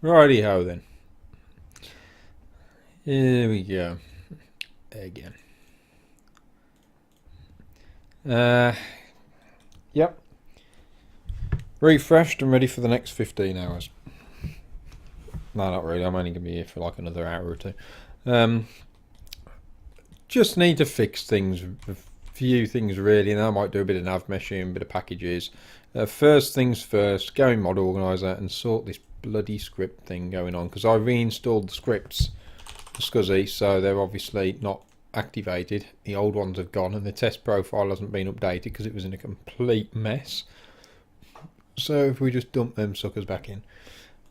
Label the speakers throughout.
Speaker 1: Righty ho then. Here we go. Again. Yep. Refreshed and ready for the next 15 hours. No, not really. I'm only going to be here for like another hour or two. Just need to fix things. A few things really. And I might do a bit of Navmeshing, a bit of packages. First things first, go in Mod Organizer and sort this bloody script thing going on. Because I reinstalled the scripts for SCSI, so they're obviously not activated. The old ones have gone and the test profile hasn't been updated because it was in a complete mess. So if we just dump them suckers back in,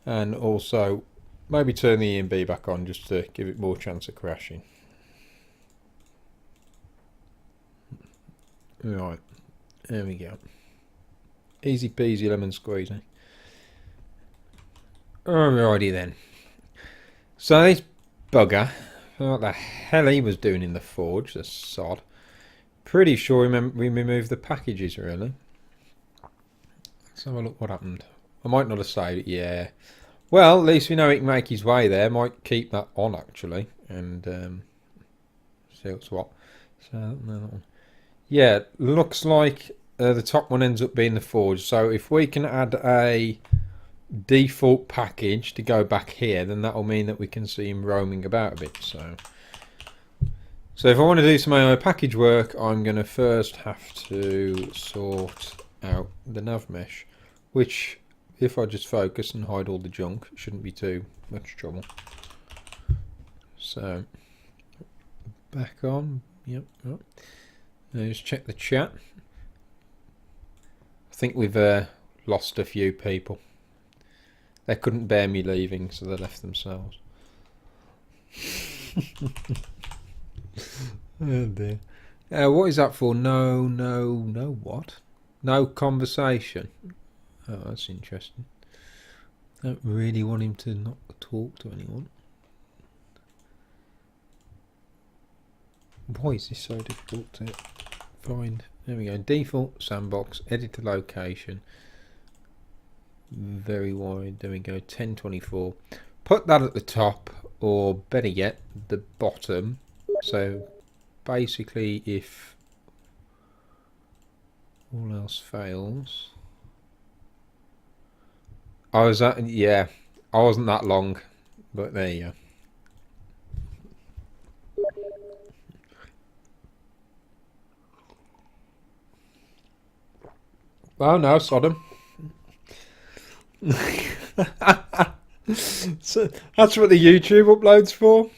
Speaker 1: and also maybe turn the EMB back on just to give it more chance of crashing. Right, there we go. Easy peasy lemon squeezy. Alrighty then. So this bugger, what the hell he was doing in the forge, the sod. Pretty sure we removed the packages really. Let's have a look what happened. I might not have saved it, yeah. Well, at least we know he can make his way there. Might keep that on actually, and see what's what. So no, that one. Yeah, looks like the top one ends up being the forge. So if we can add a default package to go back here, then that will mean that we can see him roaming about a bit. So if I want to do some AI package work, I'm going to first have to sort out the Navmesh, which if I just focus and hide all the junk, shouldn't be too much trouble. So back on, yep. Now just check the chat. I think we've lost a few people. They couldn't bear me leaving, so they left themselves. Oh dear. What is that for? No, what? No conversation. Oh, that's interesting. Don't really want him to not talk to anyone. Why is this so difficult to find? There we go. Default sandbox, editor location. Very wide. There we go. 1024. Put that at the top, or better yet, the bottom. So basically, if all else fails, I wasn't that long, but there you go. Oh no, Sodom. So that's what the YouTube uploads for.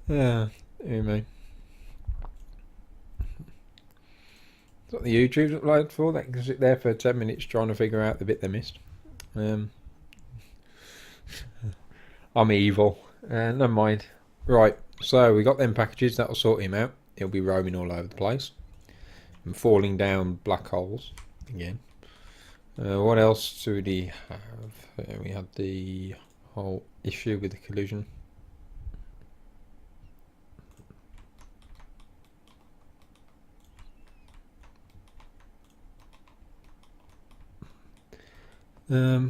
Speaker 1: Yeah, anyway. That's what the YouTube's uploaded for. They can sit there for 10 minutes trying to figure out the bit they missed. I'm evil. Never mind. Right, so we got them packages. That'll sort him out. He'll be roaming all over the place and falling down black holes again. What else do we have? We had the whole issue with the collision.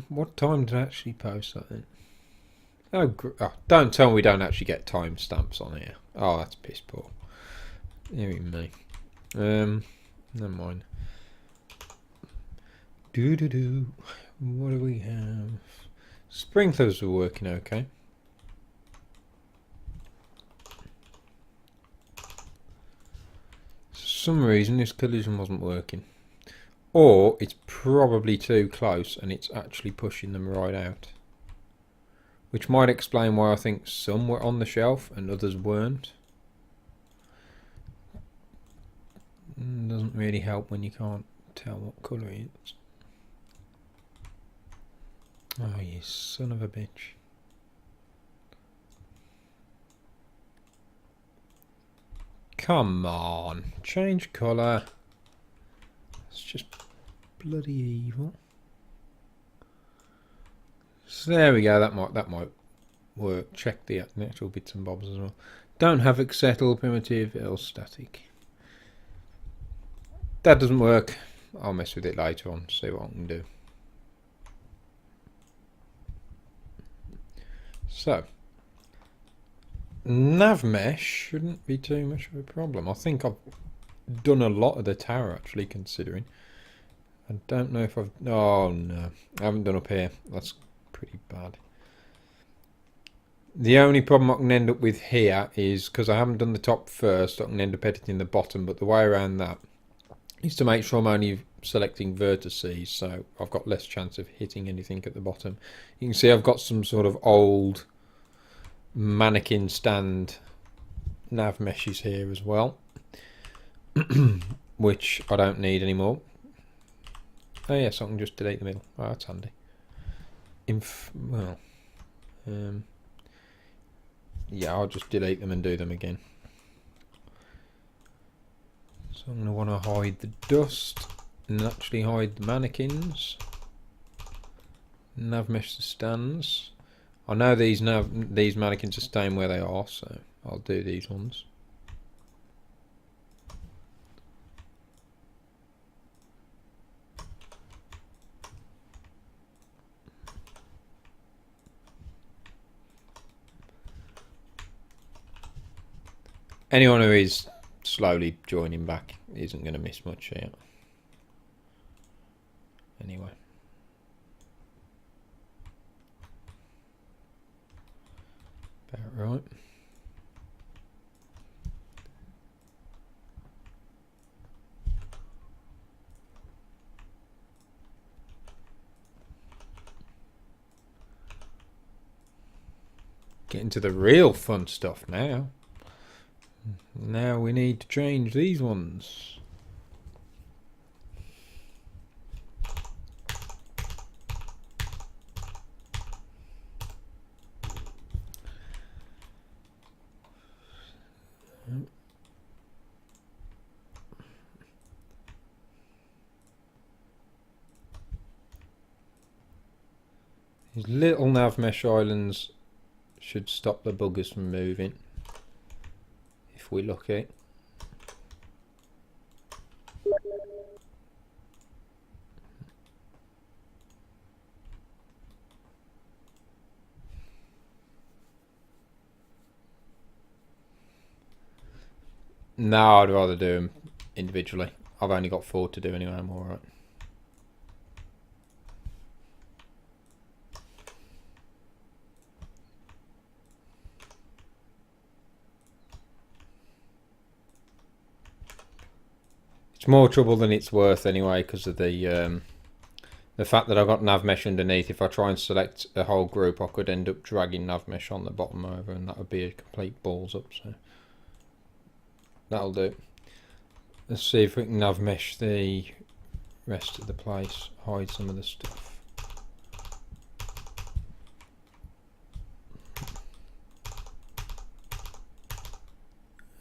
Speaker 1: What time did I actually post that then? Oh, don't tell me we don't actually get timestamps on here. Oh, that's piss poor. Hear me. Never mind. What do we have? Sprinklers are working okay. For some reason this collision wasn't working. Or it's probably too close and it's actually pushing them right out. Which might explain why I think some were on the shelf and others weren't. Doesn't really help when you can't tell what colour it is. Oh, you son of a bitch. Come on, change colour. It's just bloody evil. So there we go, that might work. Check the actual bits and bobs as well. Don't have settle primitive, else static. That doesn't work. I'll mess with it later on, see what I can do. So, Navmesh shouldn't be too much of a problem. I think I've done a lot of the tower, actually, considering. I don't know if I've... Oh, no. I haven't done up here. That's pretty bad. The only problem I can end up with here is, because I haven't done the top first, I can end up editing the bottom, but the way around that is to make sure I'm only selecting vertices, so I've got less chance of hitting anything at the bottom. You can see I've got some sort of old mannequin stand nav meshes here as well, which I don't need anymore. Oh yes, I can just delete the middle. Oh, that's handy. Yeah, I'll just delete them and do them again. So I'm going to want to hide the dust and actually hide the mannequins. Nav mesh the stands. I know these mannequins are staying where they are, so I'll do these ones. Anyone who is slowly joining back isn't going to miss much here. Anyway. About right. Getting to the real fun stuff now. Now we need to change these ones. These little nav mesh islands should stop the buggers from moving, if we're lucky. No, I'd rather do them individually. I've only got 4 to do anyway, I'm alright. It's more trouble than it's worth anyway, because of the fact that I've got Navmesh underneath. If I try and select a whole group, I could end up dragging Navmesh on the bottom over, and that would be a complete balls up. So that'll do. Let's see if we can Navmesh the rest of the place, hide some of the stuff.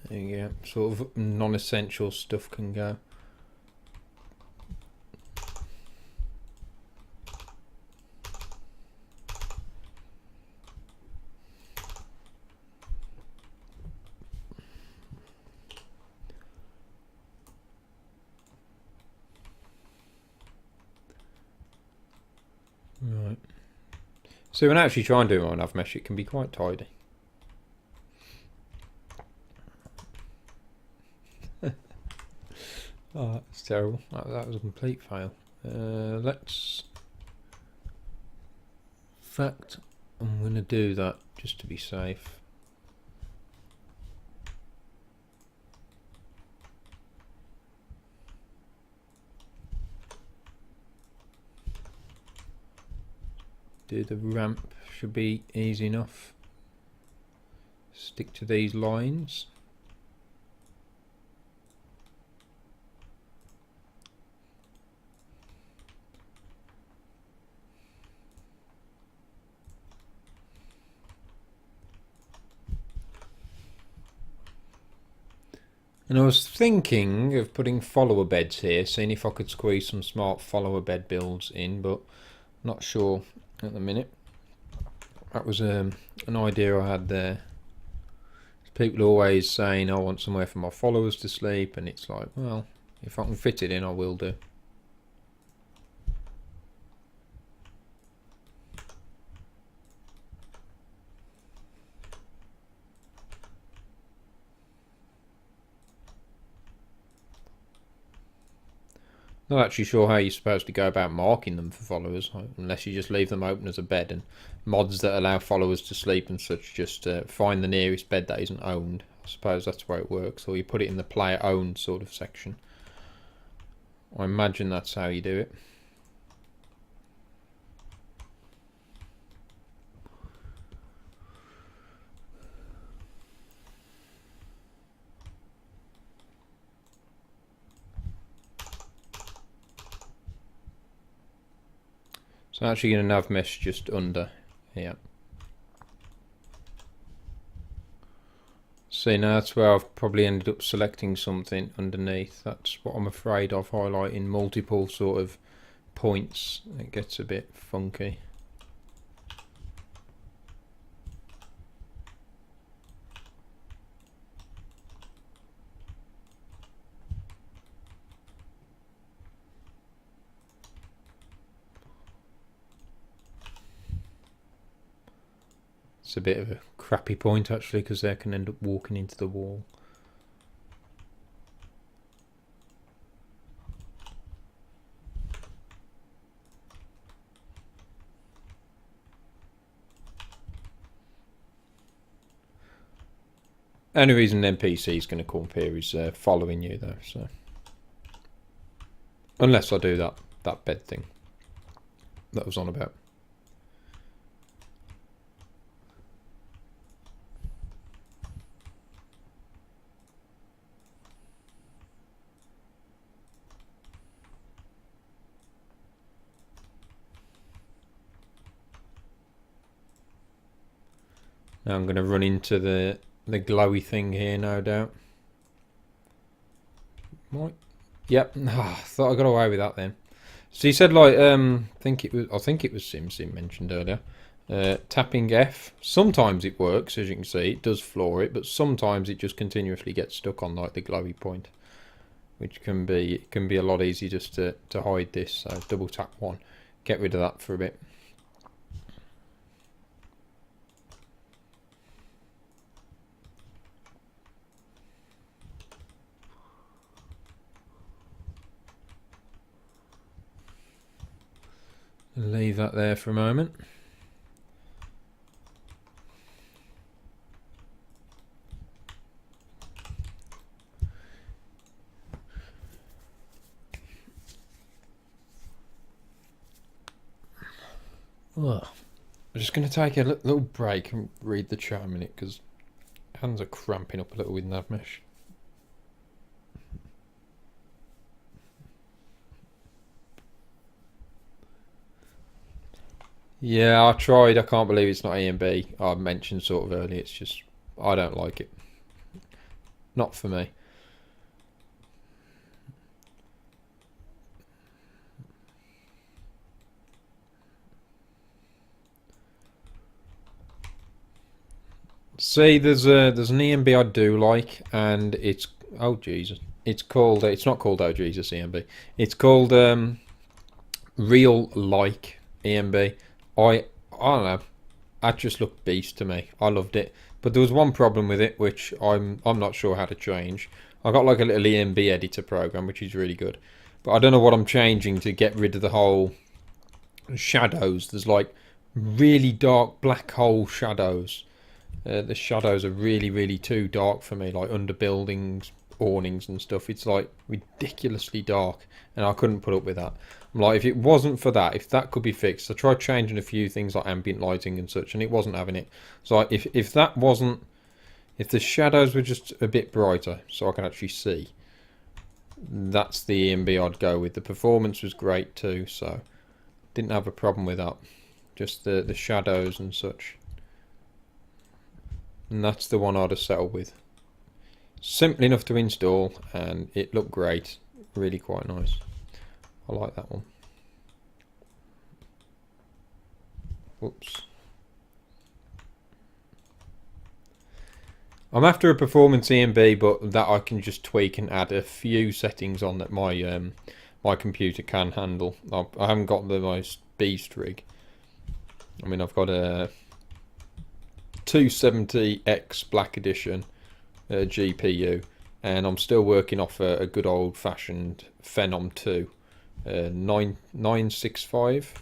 Speaker 1: There you go. Sort of non-essential stuff can go. Right. So when I actually try and do my Navmesh, it can be quite tidy. Oh, that's terrible. That was a complete fail. Let's... In fact, I'm going to do that just to be safe. Do the ramp, should be easy enough. Stick to these lines. And I was thinking of putting follower beds here, seeing if I could squeeze some smart follower bed builds in, but not sure at the minute. That was an idea I had there. People are always saying I want somewhere for my followers to sleep, and it's like, well, if I can fit it in, I will do. Not actually sure how you're supposed to go about marking them for followers, unless you just leave them open as a bed, and mods that allow followers to sleep and such just find the nearest bed that isn't owned. I suppose that's the way it works, or you put it in the player owned sort of section. I imagine that's how you do it. So I'm actually going to Navmesh just under here. See, now that's where I've probably ended up selecting something underneath. That's what I'm afraid of, highlighting multiple sort of points. It gets a bit funky. It's a bit of a crappy point actually, because they can end up walking into the wall. Only reason an NPC is going to come up here is following you though, so unless I do that bed thing that I was on about. Now I'm going to run into the glowy thing here, no doubt. What? Yep. Oh, thought I got away with that then. So you said like I think it was SimSim mentioned earlier. Tapping F. Sometimes it works, as you can see, it does floor it, but sometimes it just continuously gets stuck on like the glowy point, which can be a lot easier just to hide this. So double tap one, get rid of that for a bit. Leave that there for a moment. I'm just going to take a little break and read the chat a minute, because hands are cramping up a little with Navmesh. Yeah, I tried. I can't believe it's not A and B. I mentioned sort of earlier. It's just, I don't like it. Not for me. See, there's an EMB I do like, and it's, oh Jesus, it's called, it's not called oh Jesus EMB. It's called real like EMB. I don't know. That just looked beast to me. I loved it, but there was one problem with it, which I'm not sure how to change. I got like a little EMB editor program, which is really good, but I don't know what I'm changing to get rid of the whole shadows. There's like really dark black hole shadows. The shadows are really too dark for me, like under buildings, awnings and stuff. It's like ridiculously dark, and I couldn't put up with that. I'm like, if it wasn't for that, if that could be fixed. I tried changing a few things like ambient lighting and such, and it wasn't having it. So if that wasn't, if the shadows were just a bit brighter so I can actually see, that's the EMB I'd go with. The performance was great too, so didn't have a problem with that. Just the shadows and such. And that's the one I'd have settled with. Simple enough to install, and it looked great. Really quite nice. I like that one. Whoops. I'm after a performance EMB, but that I can just tweak and add a few settings on that my my computer can handle. I haven't got the most beast rig. I mean, I've got a 270X Black Edition GPU, and I'm still working off a good old-fashioned Phenom 2 965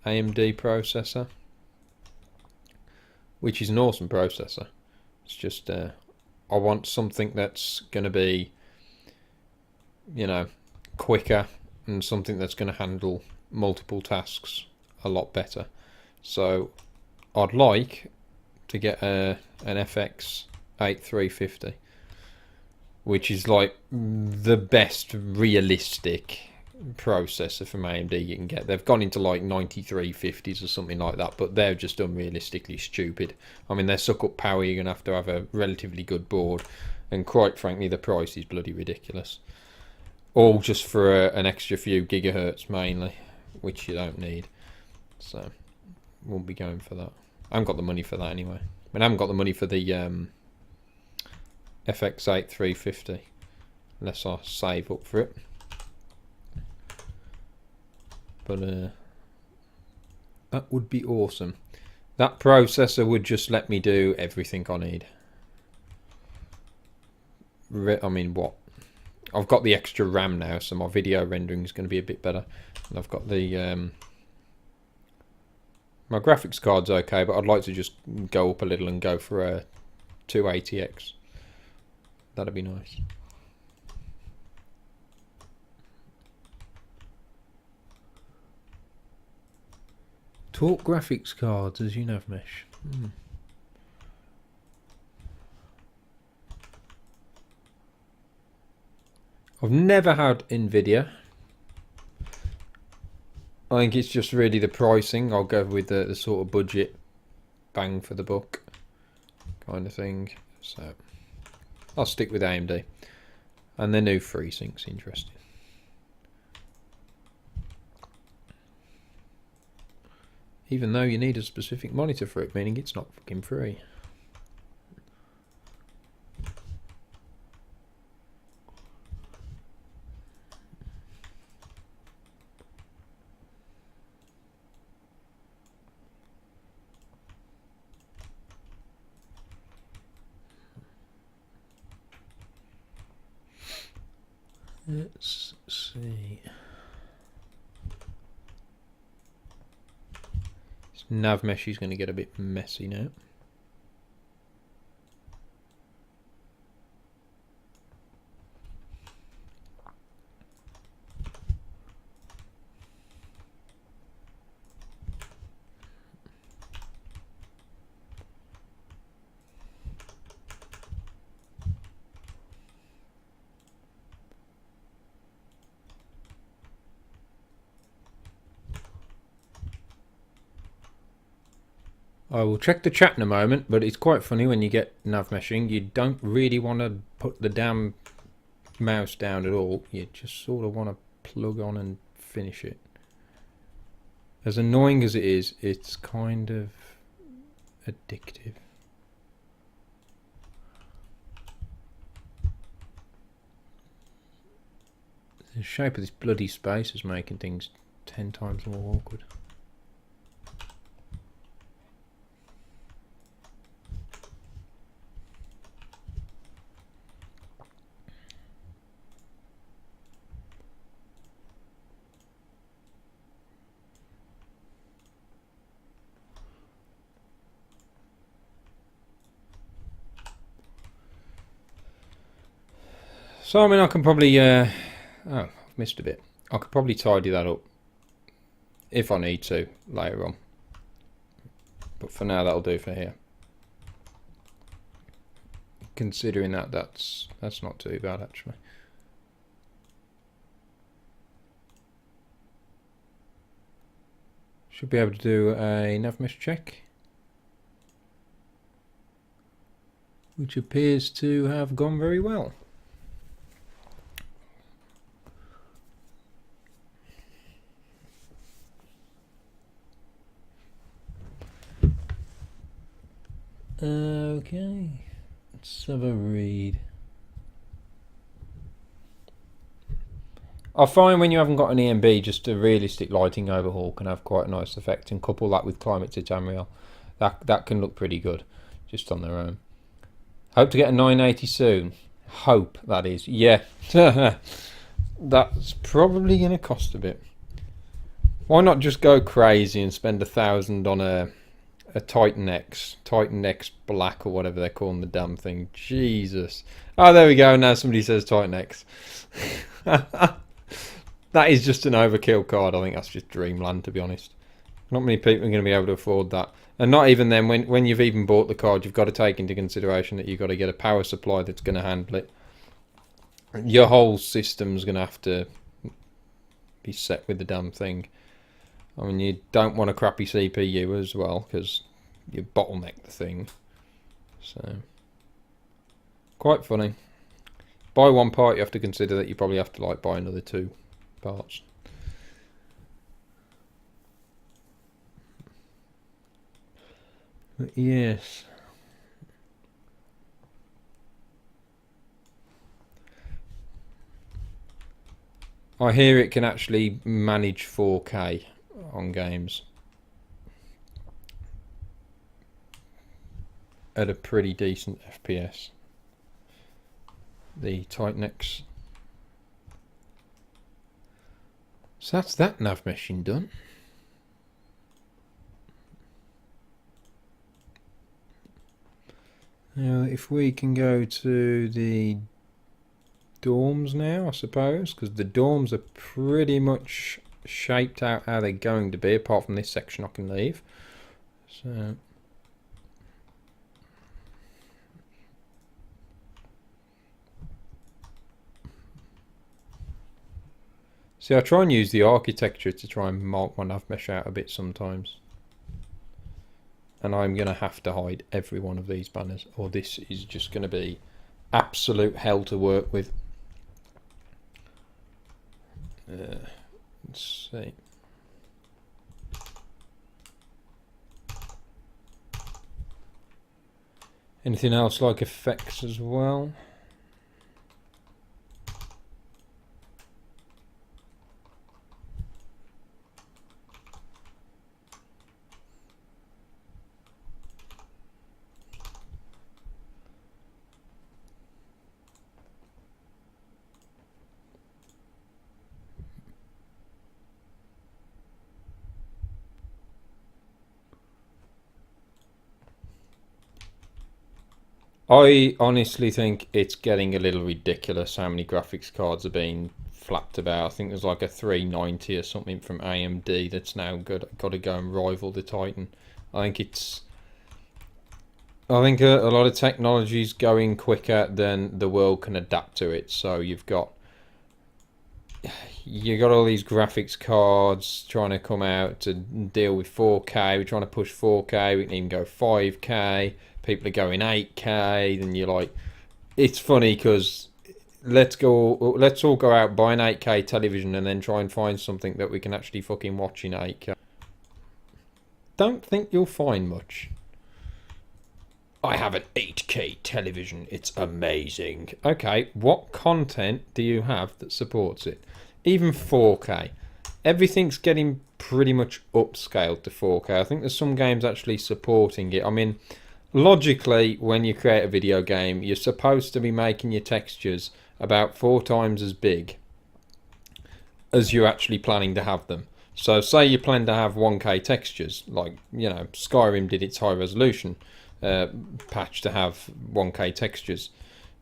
Speaker 1: AMD processor, which is an awesome processor. It's just I want something that's going to be, quicker, and something that's going to handle multiple tasks a lot better. So I'd like to get an FX 8350, which is like the best realistic processor from AMD you can get. They've gone into like 9350s or something like that, but they're just unrealistically stupid. I mean, they suck up power. You're going to have a relatively good board, and quite frankly the price is bloody ridiculous, all just for an extra few gigahertz mainly, which you don't need. So we'll be going for that. I haven't got the money for that anyway. I mean, I haven't got the money for the FX8350 unless I save up for it. But that would be awesome. That processor would just let me do everything I need. I mean, what? I've got the extra RAM now, so my video rendering is going to be a bit better. And I've got the my graphics card's okay, but I'd like to just go up a little and go for a 280X. That'd be nice. Talk graphics cards as you Navmesh. I've never had Nvidia. I think it's just really the pricing. I'll go with the sort of budget, bang for the buck kind of thing. So I'll stick with AMD. And the new FreeSync's interesting. Even though you need a specific monitor for it, meaning it's not fucking free. Let's see. This Navmesh is going to get a bit messy now. I will check the chat in a moment, but it's quite funny when you get Navmeshing, you don't really want to put the damn mouse down at all. You just sort of want to plug on and finish it. As annoying as it is, it's kind of addictive. The shape of this bloody space is making things 10 times more awkward. So, I mean, I can probably, oh, I've missed a bit. I could probably tidy that up if I need to later on. But for now, that'll do for here. Considering that's not too bad, actually. Should be able to do a Navmesh check, which appears to have gone very well. Okay, let's have a read. I find when you haven't got an EMB, just a realistic lighting overhaul can have quite a nice effect, and couple that with climate to Tamriel, that can look pretty good just on their own. Hope to get a 980 soon. Hope, that is. Yeah. that's probably going to cost a bit. Why not just go crazy and spend 1,000 on a Titan X Black or whatever they're calling the damn thing? Jesus. Oh, there we go. Now somebody says Titan X. That is just an overkill card. I think that's just dreamland, to be honest. Not many people are going to be able to afford that. And not even then, when you've even bought the card, you've got to take into consideration that you've got to get a power supply that's going to handle it. Your whole system's going to have to be set with the damn thing. I mean, you don't want a crappy CPU as well, because you bottleneck the thing. So, quite funny. Buy one part, you have to consider that you probably have to like buy another 2 parts. But yes. I hear it can actually manage 4K on games at a pretty decent FPS. The Titan X. So that's that nav meshing done. Now if we can go to the dorms now, I suppose, because the dorms are pretty much shaped out how they're going to be, apart from this section I can leave. So see, I try and use the architecture to try and mark my nav mesh out a bit sometimes. And I'm going to have to hide every one of these banners, or this is just going to be absolute hell to work with. Let's see. Anything else like effects as well? I honestly think it's getting a little ridiculous how many graphics cards are being flapped about. I think there's like a 390 or something from AMD that's now got to go and rival the Titan. I think a lot of technology is going quicker than the world can adapt to it. So you got all these graphics cards trying to come out to deal with 4K. We're trying to push 4K. We can even go 5K. People are going 8K. Then you're like, it's funny because let's all go out, buy an 8K television, and then try and find something that we can actually fucking watch in 8K. Don't think you'll find much. I have an 8K television. It's amazing. Okay, what content do you have that supports it? Even 4K. Everything's getting pretty much upscaled to 4K. I think there's some games actually supporting it. I mean, logically, when you create a video game, you're supposed to be making your textures about 4 times as big as you're actually planning to have them. So say you plan to have 1K textures, like, you know, Skyrim did its high resolution patch to have 1K textures.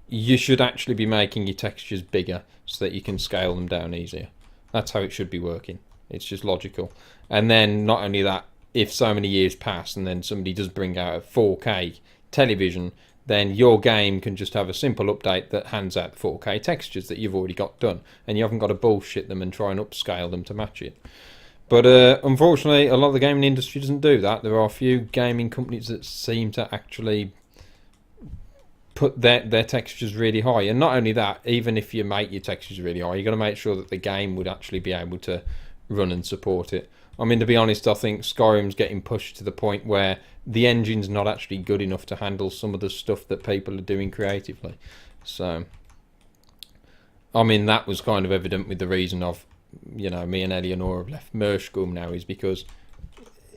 Speaker 1: You should actually be making your textures bigger so that you can scale them down easier. That's how it should be working. It's just logical. And then not only that, if so many years pass and then somebody does bring out a 4K television, then your game can just have a simple update that hands out 4K textures that you've already got done, and you haven't got to bullshit them and try and upscale them to match it. But unfortunately, a lot of the gaming industry doesn't do that. There are a few gaming companies that seem to actually put their textures really high. And not only that, even if you make your textures really high, you've got to make sure that the game would actually be able to run and support it. I mean, to be honest, I think Skyrim's getting pushed to the point where the engine's not actually good enough to handle some of the stuff that people are doing creatively. So, I mean, that was kind of evident with the reason of, you know, me and Eleanor have left Mershgum now, is because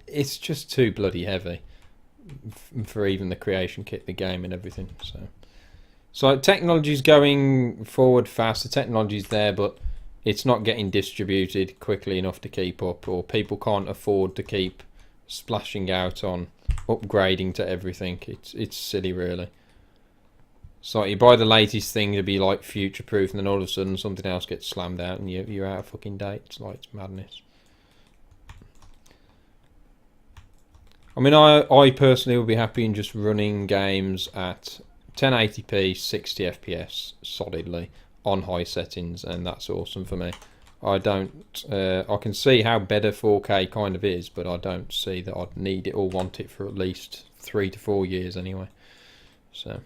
Speaker 1: it's just too bloody heavy for even the creation kit, the game and everything. So technology's going forward fast, the technology's there, but it's not getting distributed quickly enough to keep up, or people can't afford to keep splashing out on upgrading to everything. It's silly, really. So you buy the latest thing to be like future proof, and then all of a sudden something else gets slammed out and you're out of fucking date. It's madness. I mean, I personally would be happy in just running games at 1080p 60 FPS solidly on high settings, and that's awesome for me. I can see how better 4K kind of is, but I don't see that I'd need it or want it for at least 3 to 4 years anyway. So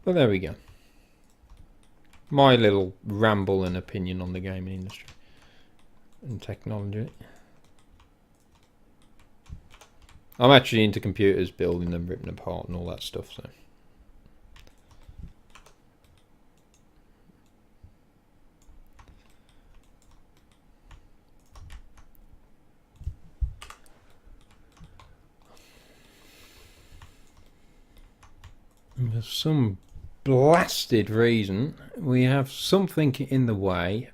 Speaker 1: but there we go. My little ramble and opinion on the gaming industry and technology. I'm actually into computers, building them, ripping them apart and all that stuff, so. For some blasted reason, we have something in the way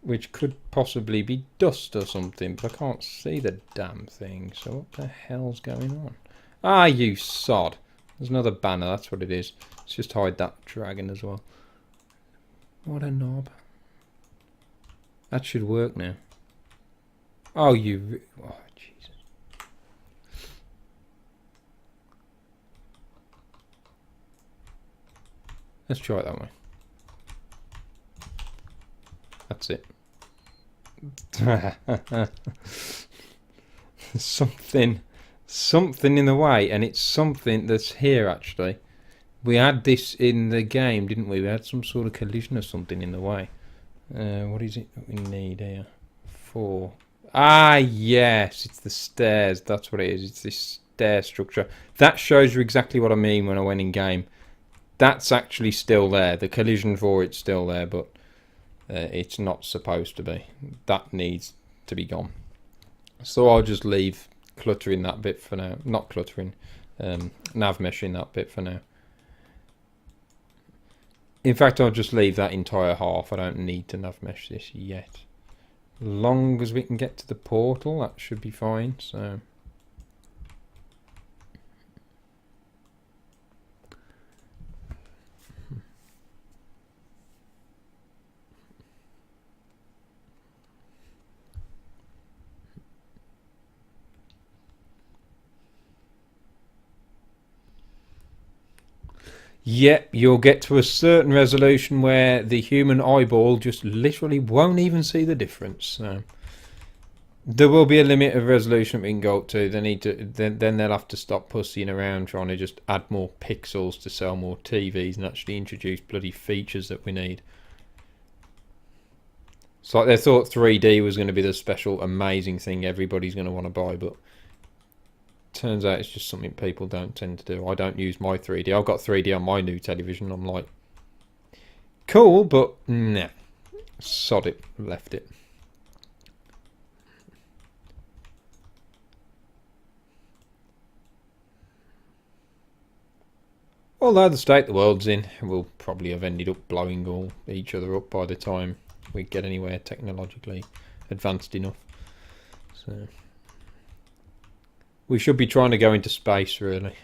Speaker 1: which could possibly be dust or something, but I can't see the damn thing, so what the hell's going on? Ah, you sod. There's another banner, that's what it is. Let's just hide that dragon as well. What a knob. That should work now. Oh, you... Oh, Jesus. Let's try it that way. That's it. something in the way, and it's something that's here actually. We had this in the game, didn't we? We had some sort of collision or something in the way. What is it that we need here? 4. Ah, yes, it's the stairs. That's what it is. It's this stair structure. That shows you exactly what I mean when I went in game. That's actually still there. The collision for it's still there, but it's not supposed to be. That needs to be gone. So I'll just leave cluttering that bit for now. Not cluttering, navmeshing that bit for now. In fact, I'll just leave that entire half. I don't need to navmesh this yet. As long as we can get to the portal, that should be fine. So. Yep, you'll get to a certain resolution where the human eyeball just literally won't even see the difference. So there will be a limit of resolution we can go up to. They need to then they'll have to stop pussying around trying to just add more pixels to sell more TVs and actually introduce bloody features that we need. It's like they thought 3D was going to be the special amazing thing everybody's going to want to buy, but turns out it's just something people don't tend to do. I don't use my 3D. I've got 3D on my new television. I'm like, cool, but nah. Sod it. Left it. Although the state the world's in, we'll probably have ended up blowing all each other up by the time we get anywhere technologically advanced enough. So we should be trying to go into space, really.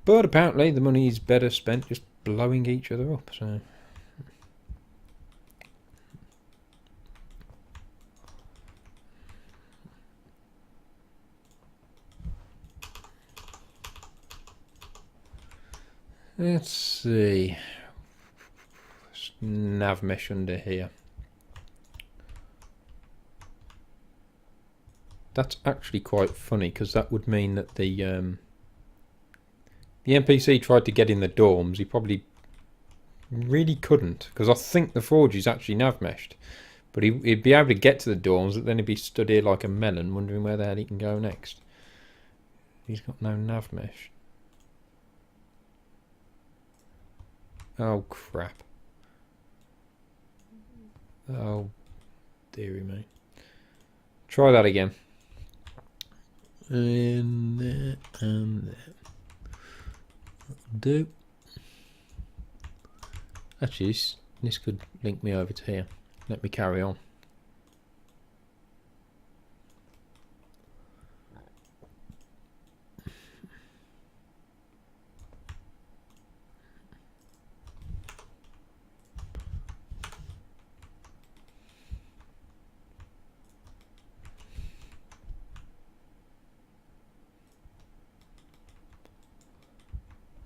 Speaker 1: But apparently the money is better spent just blowing each other up, so. Let's see. Navmesh under here. That's actually quite funny, because that would mean that the NPC tried to get in the dorms. He probably really couldn't, because I think the forge is actually navmeshed. But he'd be able to get to the dorms, but then he'd be stood here like a melon, wondering where the hell he can go next. He's got no navmesh. Oh, crap. Oh, dearie me. Try that again. In there and there. Do. Actually, this could link me over to here. Let me carry on.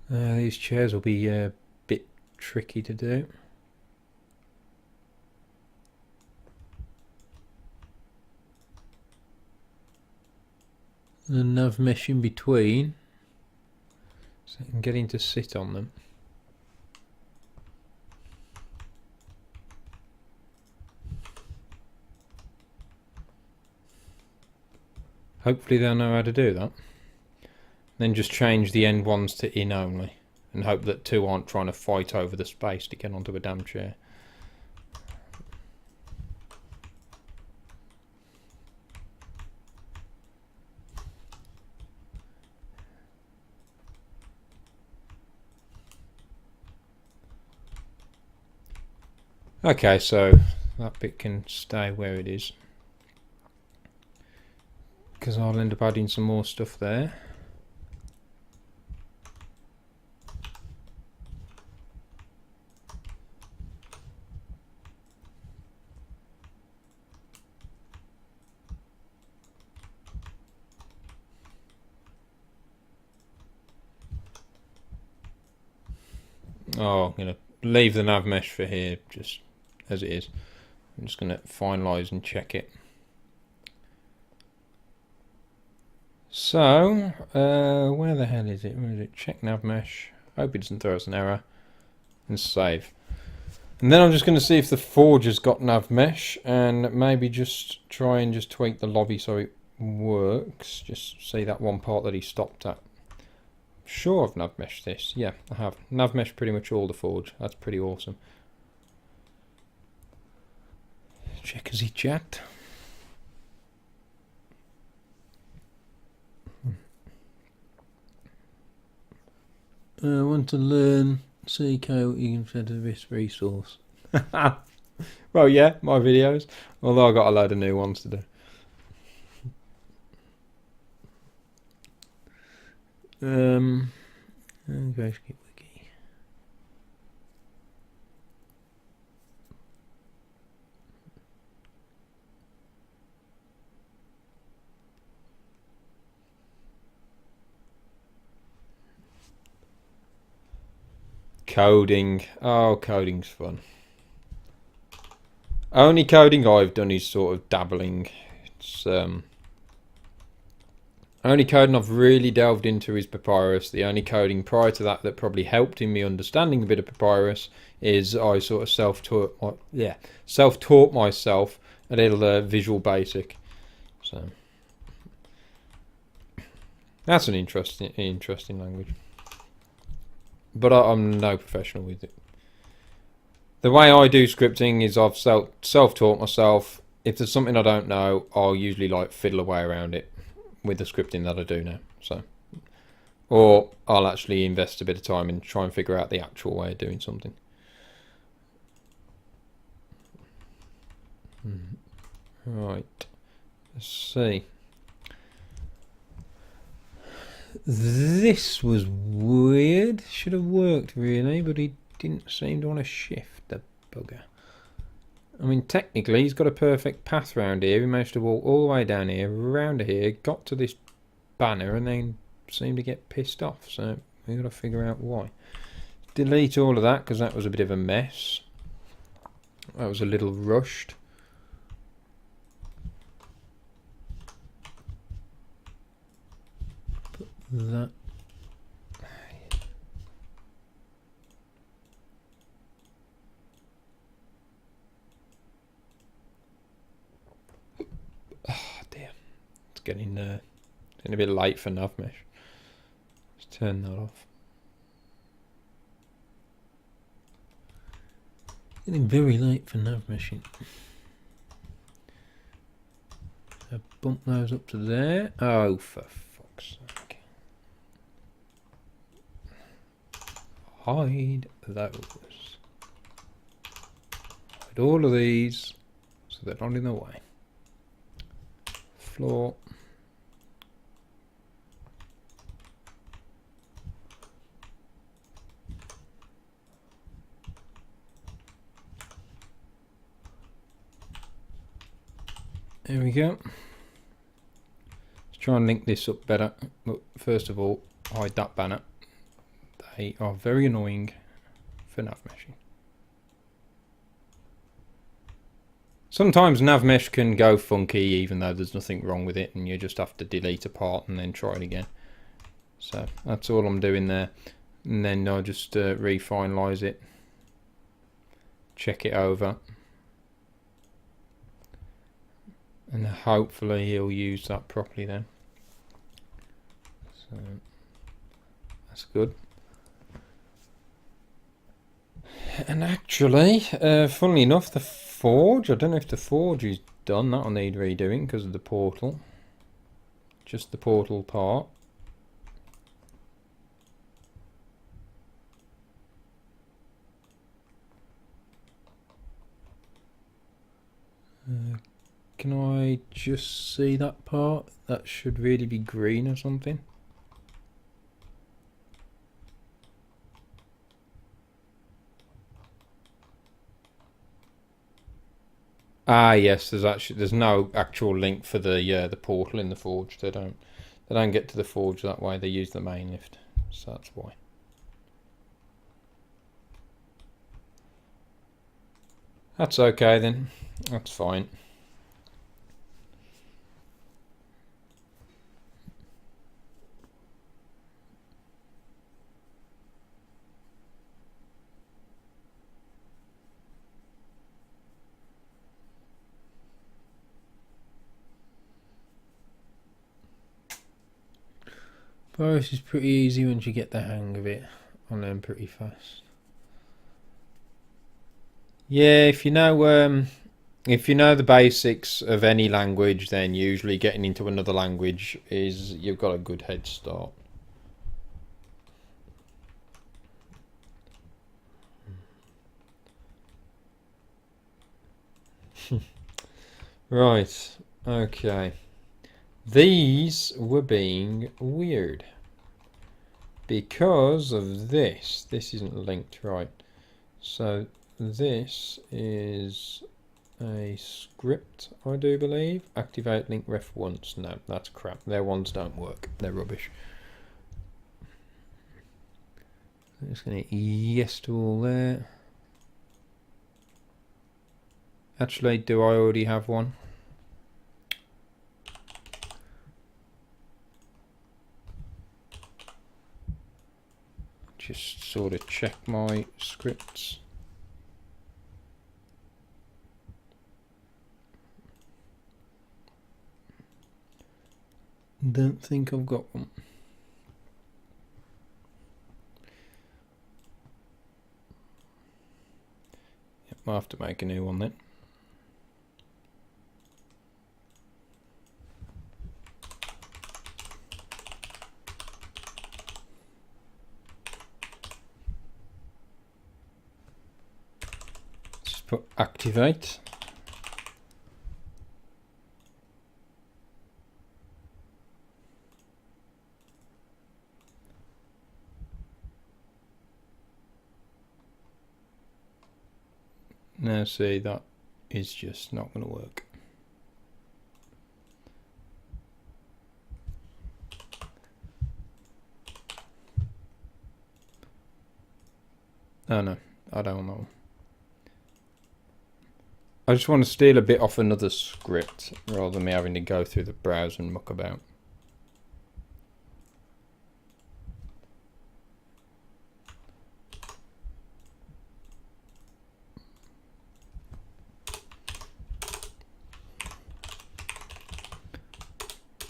Speaker 1: These chairs will be a bit tricky to do. The Navmesh in between, so I can get in to sit on them. Hopefully they'll know how to do that. Then just change the end ones to in only, and hope that two aren't trying to fight over the space to get onto a damn chair. Okay, so that bit can stay where it is, because I'll end up adding some more stuff there. Oh, I'm going to leave the nav mesh for here just as it is. I'm just going to finalise and check it. So, where the hell is it? Where is it? Check nav mesh. Hope it doesn't throw us an error. And save. And then I'm just going to see if the forge has got nav mesh, and maybe just try and just tweak the lobby so it works. Just see that one part that he stopped at. Sure, I've nav meshed this. Yeah, I have nav meshed pretty much all the forge. That's pretty awesome. Check as he chat. I want to learn CK what you can set to this resource. Well, yeah, my videos. Although I got a load of new ones to do. Wiki. Coding. Oh, coding's fun. Only coding I've done is sort of dabbling. It's only coding I've really delved into is Papyrus. The only coding prior to that probably helped in me understanding a bit of Papyrus is I sort of self-taught myself a little Visual Basic. So that's an interesting language. But I'm no professional with it. The way I do scripting is I've self-taught myself. If there's something I don't know, I'll usually like fiddle away around it with the scripting that I do now. So, or I'll actually invest a bit of time and try and figure out the actual way of doing something. Right, let's see. This was weird. Should have worked really, but he didn't seem to want to shift, the bugger. I mean, technically, he's got a perfect path round here. He managed to walk all the way down here, round here, got to this banner, and then seemed to get pissed off. So we've got to figure out why. Delete all of that, because that was a bit of a mess. That was a little rushed. Put that. Getting a bit late for Navmesh. Let's turn that off. Getting very late for Navmeshing. bump those up to there. Oh, for fuck's sake. Hide those. Hide all of these so they're not in the way. Floor. There we go. Let's try and link this up better. But first of all, hide that banner. They are very annoying for Navmeshing. Sometimes Navmesh can go funky even though there's nothing wrong with it and you just have to delete a part and then try it again. So that's all I'm doing there. And then I'll just refinalize it. Check it over. And hopefully he'll use that properly then. So that's good. And actually, funnily enough, the forge, I don't know if the forge is done. That'll need redoing because of the portal. Just the portal part. Can I just see that part? That should really be green or something. Ah, yes. There's no actual link for the portal in the forge. They don't get to the forge that way. They use the main lift, so that's why. That's okay then. That's fine. Boris is pretty easy once you get the hang of it. I learn pretty fast. Yeah, if you know the basics of any language, then usually getting into another language is you've got a good head start. Right, okay. These were being weird because of this. This isn't linked right. So this is a script, I do believe. Activate link ref once. No, that's crap. Their ones don't work. They're rubbish. I'm just going to hit yes to all there. Actually, do I already have one? Just sort of check my scripts. Don't think I've got one. Yep, I'll have to make a new one then. Just put activate. Now see, that is just not going to work. Oh no, I don't know. I just want to steal a bit off another script rather than me having to go through the browser and muck about.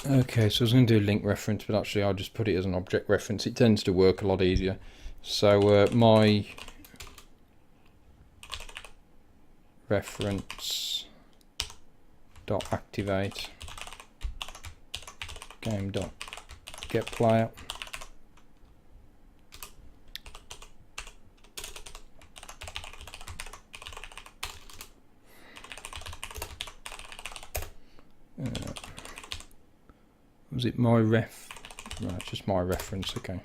Speaker 1: Okay, so I was going to do link reference, but actually I'll just put it as an object reference. It tends to work a lot easier. So my reference dot activate
Speaker 2: Game dot get player. Was it my ref? Right, just my reference. Okay.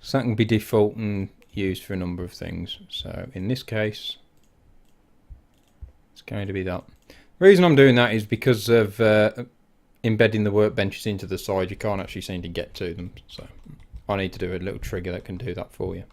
Speaker 2: So that can be default and used for a number of things. So in this case, it's going to be that. The reason I'm doing that is because of embedding the workbenches into the side. You can't actually seem to get to them. So I need to do a little trigger that can do that for you.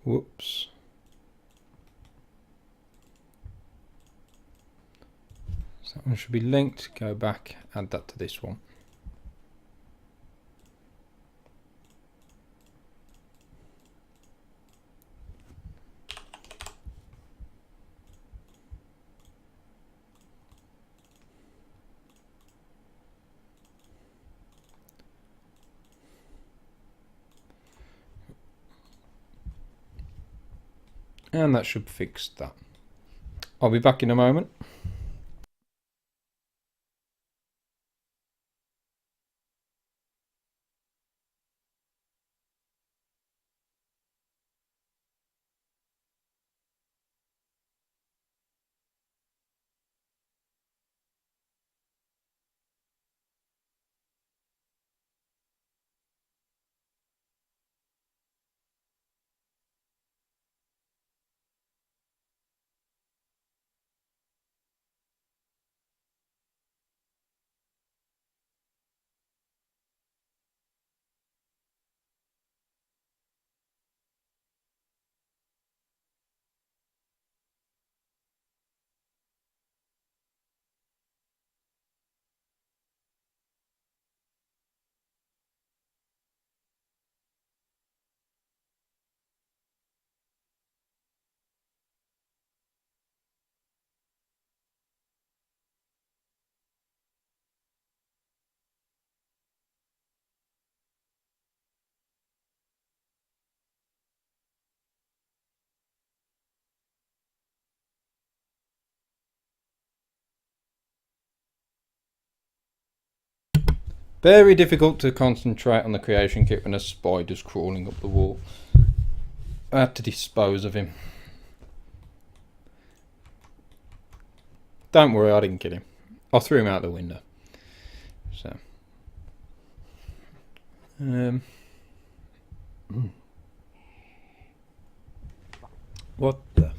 Speaker 2: Whoops. So that one should be linked. Go back, add that to this one. And that should fix that. I'll be back in a moment. Very difficult to concentrate on the creation kit when a spider's crawling up the wall. I had to dispose of him. Don't worry, I didn't kill him. I threw him out the window. So. What the?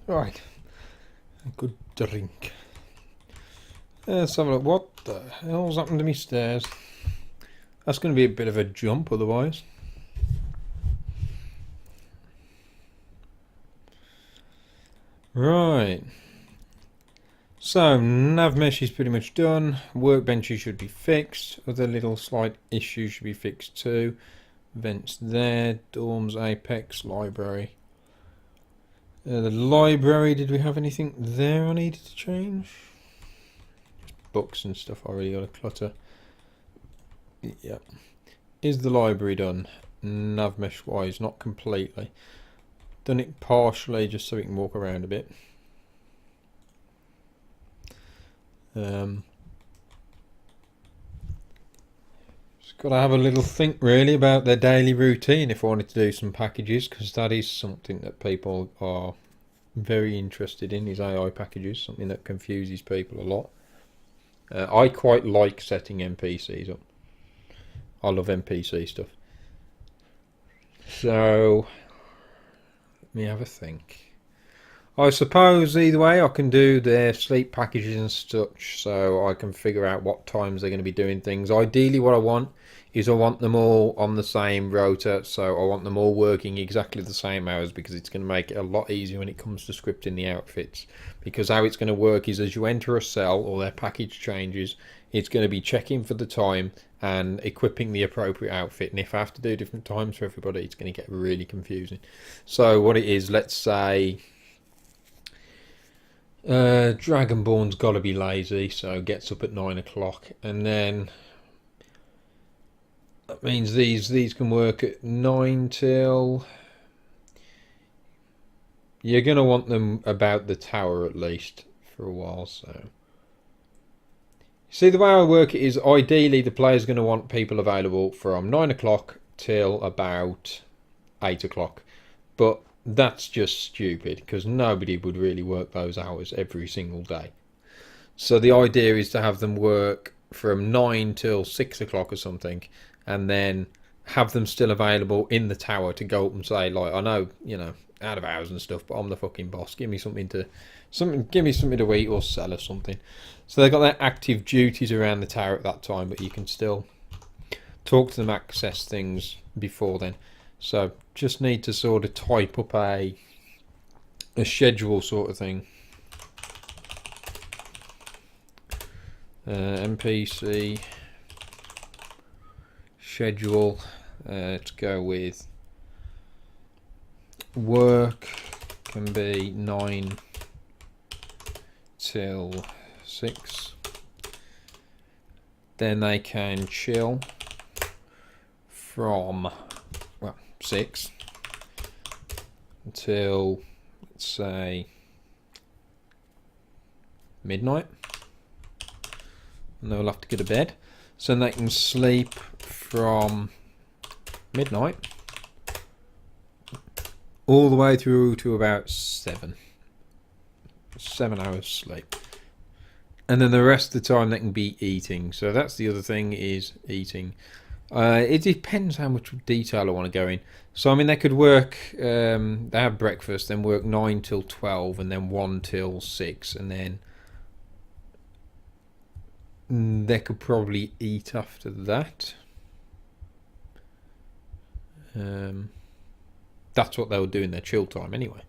Speaker 2: Right. A good drink. Let's have a look. What the hell's happened to me stairs? That's going to be a bit of a jump otherwise. Right. So, Navmesh is pretty much done. Workbenches should be fixed. Other little slight issues should be fixed too. Vents there. Dorms, Apex, Library. The library, did we have anything there I needed to change? Books and stuff I really got to clutter. Yep. Is the library done? Navmesh wise, not completely. Done it partially just so we can walk around a bit. Just got to have a little think really about their daily routine if I wanted to do some packages, because that is something that people are very interested in, is AI packages, something that confuses people a lot. I quite like setting NPCs up. I love NPC stuff. So let me have a think.
Speaker 1: I suppose either way I can do their sleep packages and such, so I can figure out what times they're going to be doing things. Ideally what I want is I want them all on the same rota, so I want them all working exactly the same hours, because it's going to make it a lot easier when it comes to scripting the outfits. Because how it's going to work is as you enter a cell or their package changes, it's going to be checking for the time and equipping the appropriate outfit. And if I have to do different times for everybody, it's going to get really confusing. So what it is, let's say Dragonborn's got to be lazy, so gets up at 9 o'clock, and then that means these can work at 9 till... You're going to want them about the tower at least for a while, so... See, the way I work it is ideally the player's going to want people available from 9 o'clock till about 8 o'clock. But that's just stupid, because nobody would really work those hours every single day. So the idea is to have them work from 9 till 6 o'clock or something, and then have them still available in the tower to go up and say, like, I know, you know, out of hours and stuff, but I'm the fucking boss. Give me something to eat or sell or something. So they've got their active duties around the tower at that time, but you can still talk to them, access things before then. So just need to sort of type up a schedule sort of thing. NPC schedule. Let's go with work can be 9 till 6. Then they can chill from 6 until, let's say, midnight, and they'll have to go to bed. So they can sleep from midnight all the way through to about 7 hours sleep, and then the rest of the time they can be eating. So that's the other thing, is eating. It depends how much detail I want to go in. So I mean, they could work, they have breakfast, then work 9 till 12, and then 1 till 6, and then they could probably eat after that. That's what they'll do in their chill time anyway.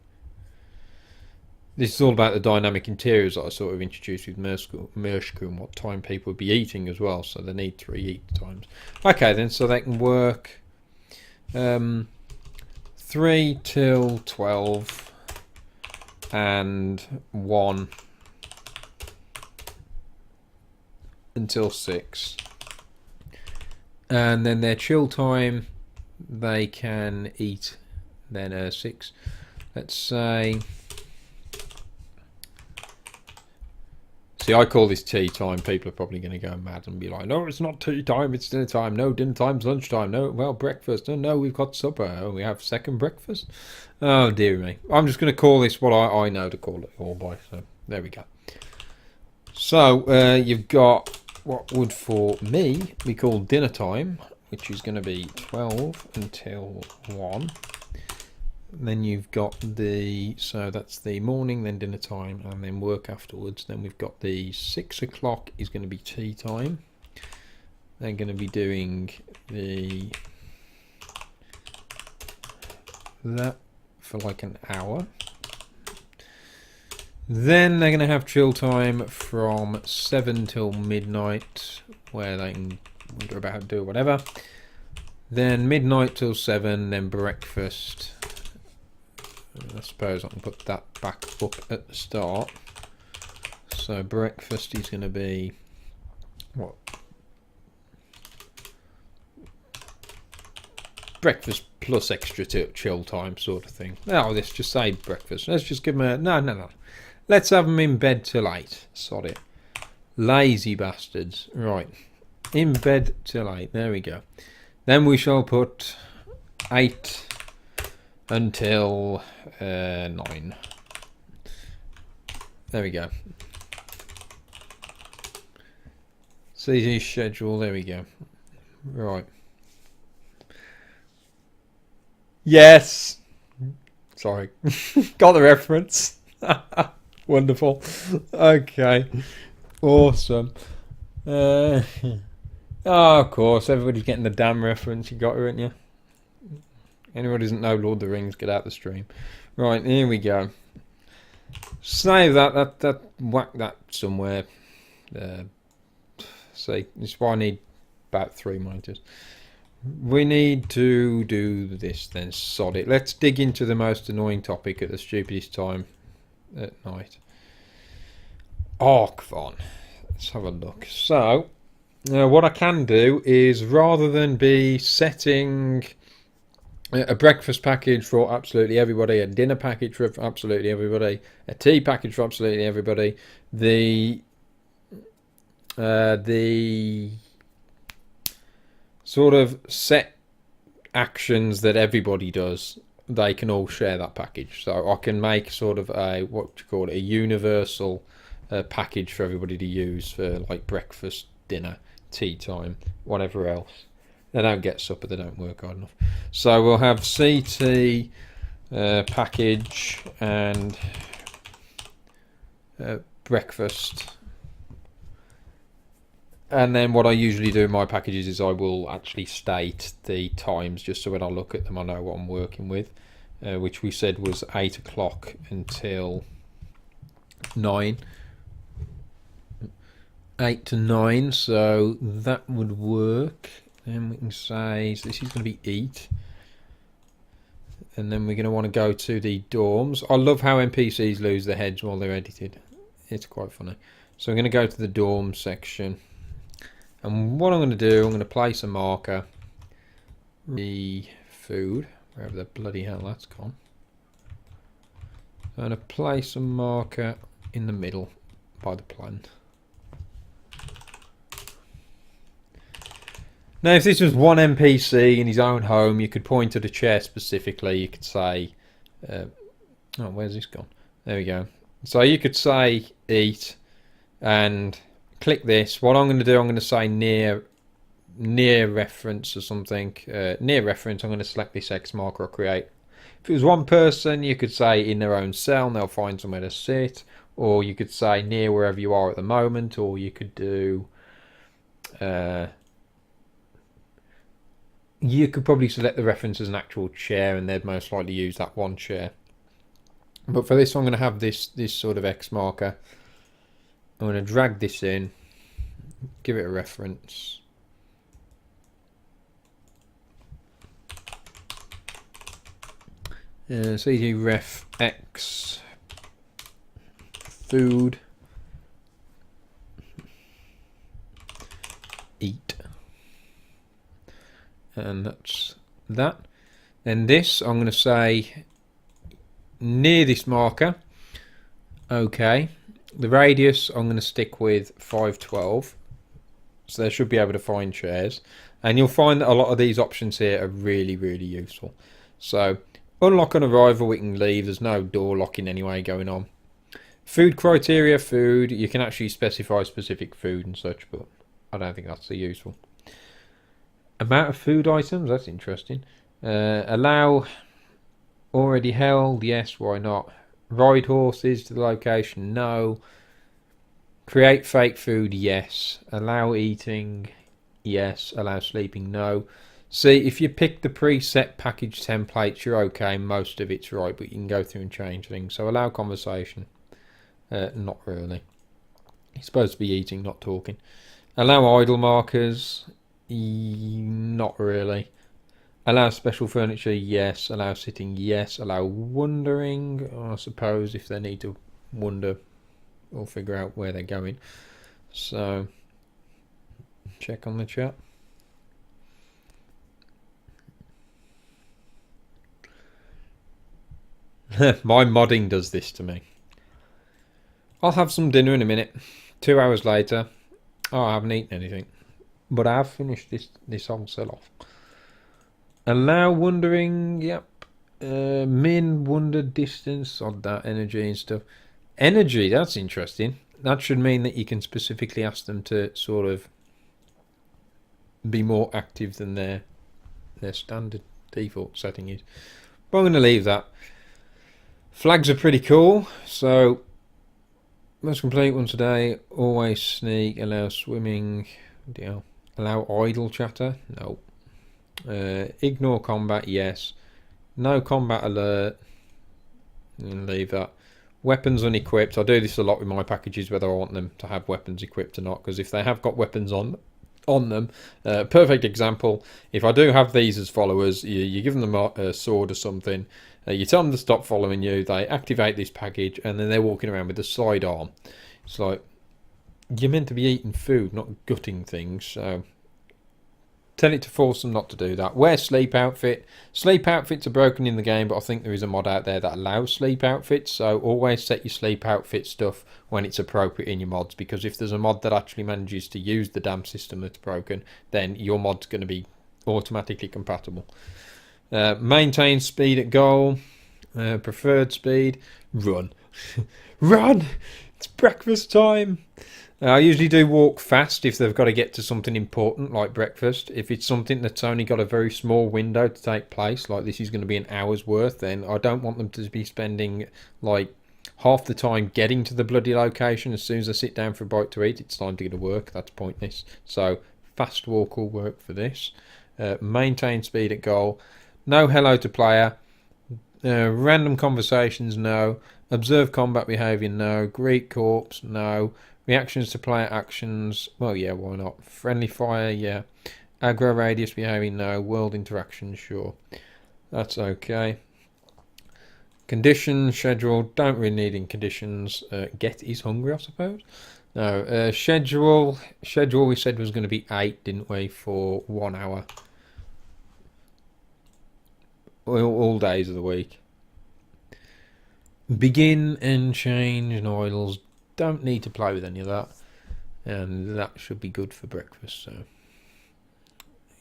Speaker 1: This is all about the dynamic interiors that I sort of introduced with Mershku and what time people would be eating as well. So they need 3 eat times. Okay then, so they can work 3 till 12 and 1 until 6. And then their chill time, they can eat then 6. Let's say... See, I call this tea time. People are probably going to go mad and be like, no, it's not tea time, it's dinner time. No, dinner time's lunchtime. No, well, breakfast. No, we've got supper. Oh, we have second breakfast. Oh, dear me. I'm just going to call this what I know to call it all by. So, there we go. So, you've got what would for me be called dinner time, which is going to be 12 until 1. Then you've got the, so that's the morning, then dinner time, and then work afterwards. Then we've got the 6 o'clock is going to be tea time. They're going to be doing that for like an hour. Then they're going to have chill time from 7 till midnight, where they can wander about, do whatever. Then midnight till 7, then breakfast. I suppose I can put that back up at the start. So breakfast is going to be what? Breakfast plus extra chill time sort of thing. No, let's just say breakfast. Let's just give them a... No. Let's have them in bed till 8. Sod it. Lazy bastards. Right. In bed till 8. There we go. Then we shall put 8... until 9. There we go. CG schedule, there we go. Right. Yes! Sorry. Got the reference. Wonderful. Okay. Awesome. Oh, of course, everybody's getting the damn reference. You got her, haven't you? Anyone who doesn't know Lord of the Rings, get out the stream. Right, here we go. Save that, whack that somewhere. See, this is why I need about 3 monitors. We need to do this then, sod it. Let's dig into the most annoying topic at the stupidest time at night. Archvon. Let's have a look. So, what I can do is, rather than be setting a breakfast package for absolutely everybody, a dinner package for absolutely everybody, a tea package for absolutely everybody, the sort of set actions that everybody does, they can all share that package. So I can make sort of a, what do you call it, a universal package for everybody to use for like breakfast, dinner, tea time, whatever else. They don't get supper, they don't work hard enough. So we'll have CT package and breakfast. And then what I usually do in my packages is I will actually state the times, just so when I look at them I know what I'm working with, which we said was 8 o'clock until 9. 8 to 9, so that would work. Then we can say, so this is going to be eat. And then we're going to want to go to the dorms. I love how NPCs lose their heads while they're edited. It's quite funny. So I'm going to go to the dorm section. And what I'm going to do, I'm going to place a marker. The food, wherever the bloody hell that's gone. I'm going to place a marker in the middle by the plant. Now, if this was one NPC in his own home, you could point to the chair specifically. You could say, oh, where's this gone? There we go. So you could say eat and click this. What I'm going to do, I'm going to say near reference or something. Near reference, I'm going to select this X marker or create. If it was one person, you could say in their own cell and they'll find somewhere to sit. Or you could say near wherever you are at the moment. Or you could do... you could probably select the reference as an actual chair and they'd most likely use that one chair. But for this I'm going to have this sort of X marker. I'm going to drag this in, give it a reference. CD ref X food eat. And that's that. Then this, I'm going to say near this marker. Okay. The radius, I'm going to stick with 512. So they should be able to find chairs. And you'll find that a lot of these options here are really, really useful. So, unlock on arrival, we can leave. There's no door locking anyway going on. Food criteria, food. You can actually specify specific food and such, but I don't think that's so useful. Amount of food items, that's interesting. Allow already held, yes, why not? Ride horses to the location, no. Create fake food, yes. Allow eating, yes. Allow sleeping, no. See, if you pick the preset package templates, you're okay. Most of it's right, but you can go through and change things. So allow conversation, not really. You're supposed to be eating, not talking. Allow idle markers, not really. Allow special furniture, yes. Allow sitting, yes. Allow wandering, I suppose, if they need to wander or figure out where they're going. So, check on the chat. My modding does this to me. I'll have some dinner in a minute. 2 hours later, oh, I haven't eaten anything. But I have finished this whole sell-off. Allow wandering, yep. Min, wander, distance, odd that, energy and stuff. Energy, that's interesting. That should mean that you can specifically ask them to sort of be more active than their standard default setting is. But I'm going to leave that. Flags are pretty cool. So must complete once a day. Always sneak. Allow swimming. Deal. Allow idle chatter. No. Ignore combat. Yes. No combat alert. And leave that. Weapons unequipped. I do this a lot with my packages, whether I want them to have weapons equipped or not. Because if they have got weapons on them, perfect example. If I do have these as followers, you give them a sword or something. You tell them to stop following you. They activate this package, and then they're walking around with a sidearm. It's like you're meant to be eating food, not gutting things. So tell it to force them not to do that. Wear sleep outfit. Sleep outfits are broken in the game, but I think there is a mod out there that allows sleep outfits. So always set your sleep outfit stuff when it's appropriate in your mods, because if there's a mod that actually manages to use the damn system that's broken, then your mod's going to be automatically compatible. Maintain speed at goal. Preferred speed. Run. Run! It's breakfast time! I usually do walk fast if they've got to get to something important like breakfast. If it's something that's only got a very small window to take place, like this is going to be an hour's worth, then I don't want them to be spending like half the time getting to the bloody location. As soon as I sit down for a bite to eat, it's time to go to work. That's pointless. So fast walk will work for this. Maintain speed at goal. No hello to player. Random conversations, no. Observe combat behaviour, no. Greet corpse, no. Reactions to player actions, well, yeah, why not? Friendly fire, yeah. Aggro radius behaving, no. World interaction, sure. That's okay. Conditions, schedule, don't really need in conditions. Get is hungry, I suppose. No, schedule we said was going to be 8, didn't we, for 1 hour. All days of the week. Begin and change and oils. Don't need to play with any of that, and that should be good for breakfast. So,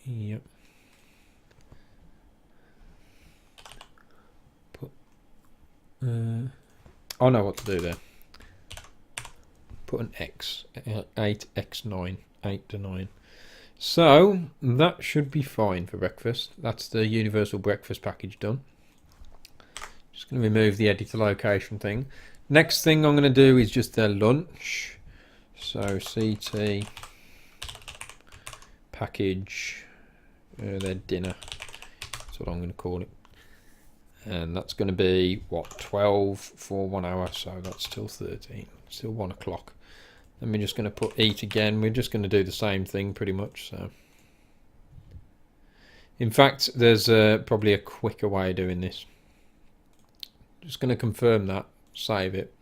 Speaker 1: yep. I know what to do there. Put an X, 8x9, 8 to 9. So that should be fine for breakfast. That's the universal breakfast package done. Just going to remove the editor location thing. Next thing I'm going to do is just their lunch. So CT package, their dinner. That's what I'm going to call it. And that's going to be what, 12 for 1 hour. So that's still 13. Still 1 o'clock. Then we're just going to put eat again. We're just going to do the same thing pretty much. So, in fact, there's probably a quicker way of doing this. Just going to confirm that. Save it.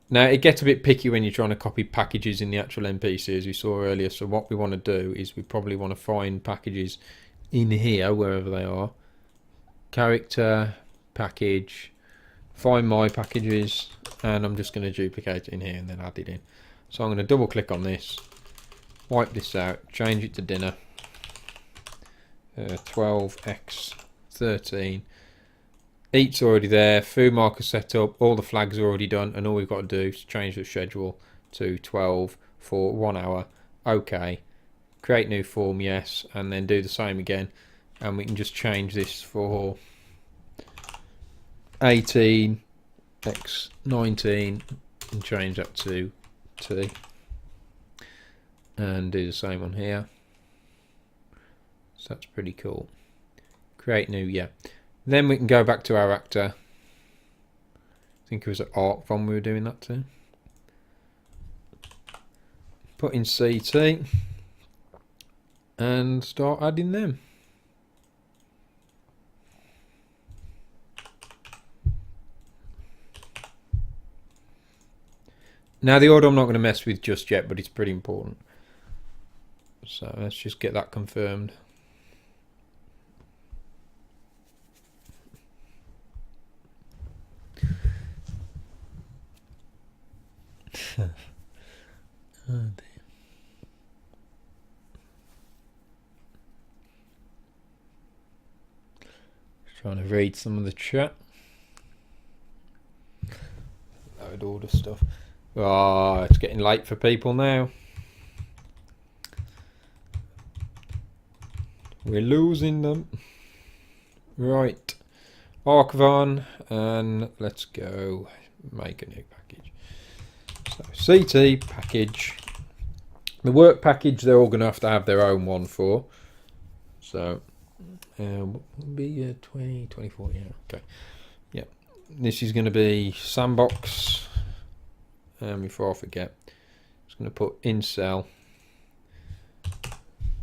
Speaker 1: Now, it gets a bit picky when you're trying to copy packages in the actual NPC, as we saw earlier. So what we want to do is we probably want to find packages in here, wherever they are. Character, package, find my packages, and I'm just going to duplicate it in here and then add it in. So I'm going to double click on this, wipe this out, change it to dinner, 12x13. Eat's already there, food marker set up, all the flags are already done, and all we've got to do is change the schedule to 12 for 1 hour. Okay, create new form, yes, and then do the same again, and we can just change this for 18 x19 and change that to T, and do the same on here. So that's pretty cool. Create new, yeah. Then we can go back to our actor. I think it was at Arc Von we were doing that too. Put in CT and start adding them. Now the order I'm not going to mess with just yet, but it's pretty important. So let's just get that confirmed. Oh dear. Trying to read some of the chat. Load order stuff. Oh, it's getting late for people now. We're losing them. Right. Archivon,
Speaker 2: and let's go make a new package. So CT package. The work package they're all going to have their own one for. So will be 20, 24, yeah, okay. Yeah, this is going to be sandbox. Before I forget, I'm going to put in cell,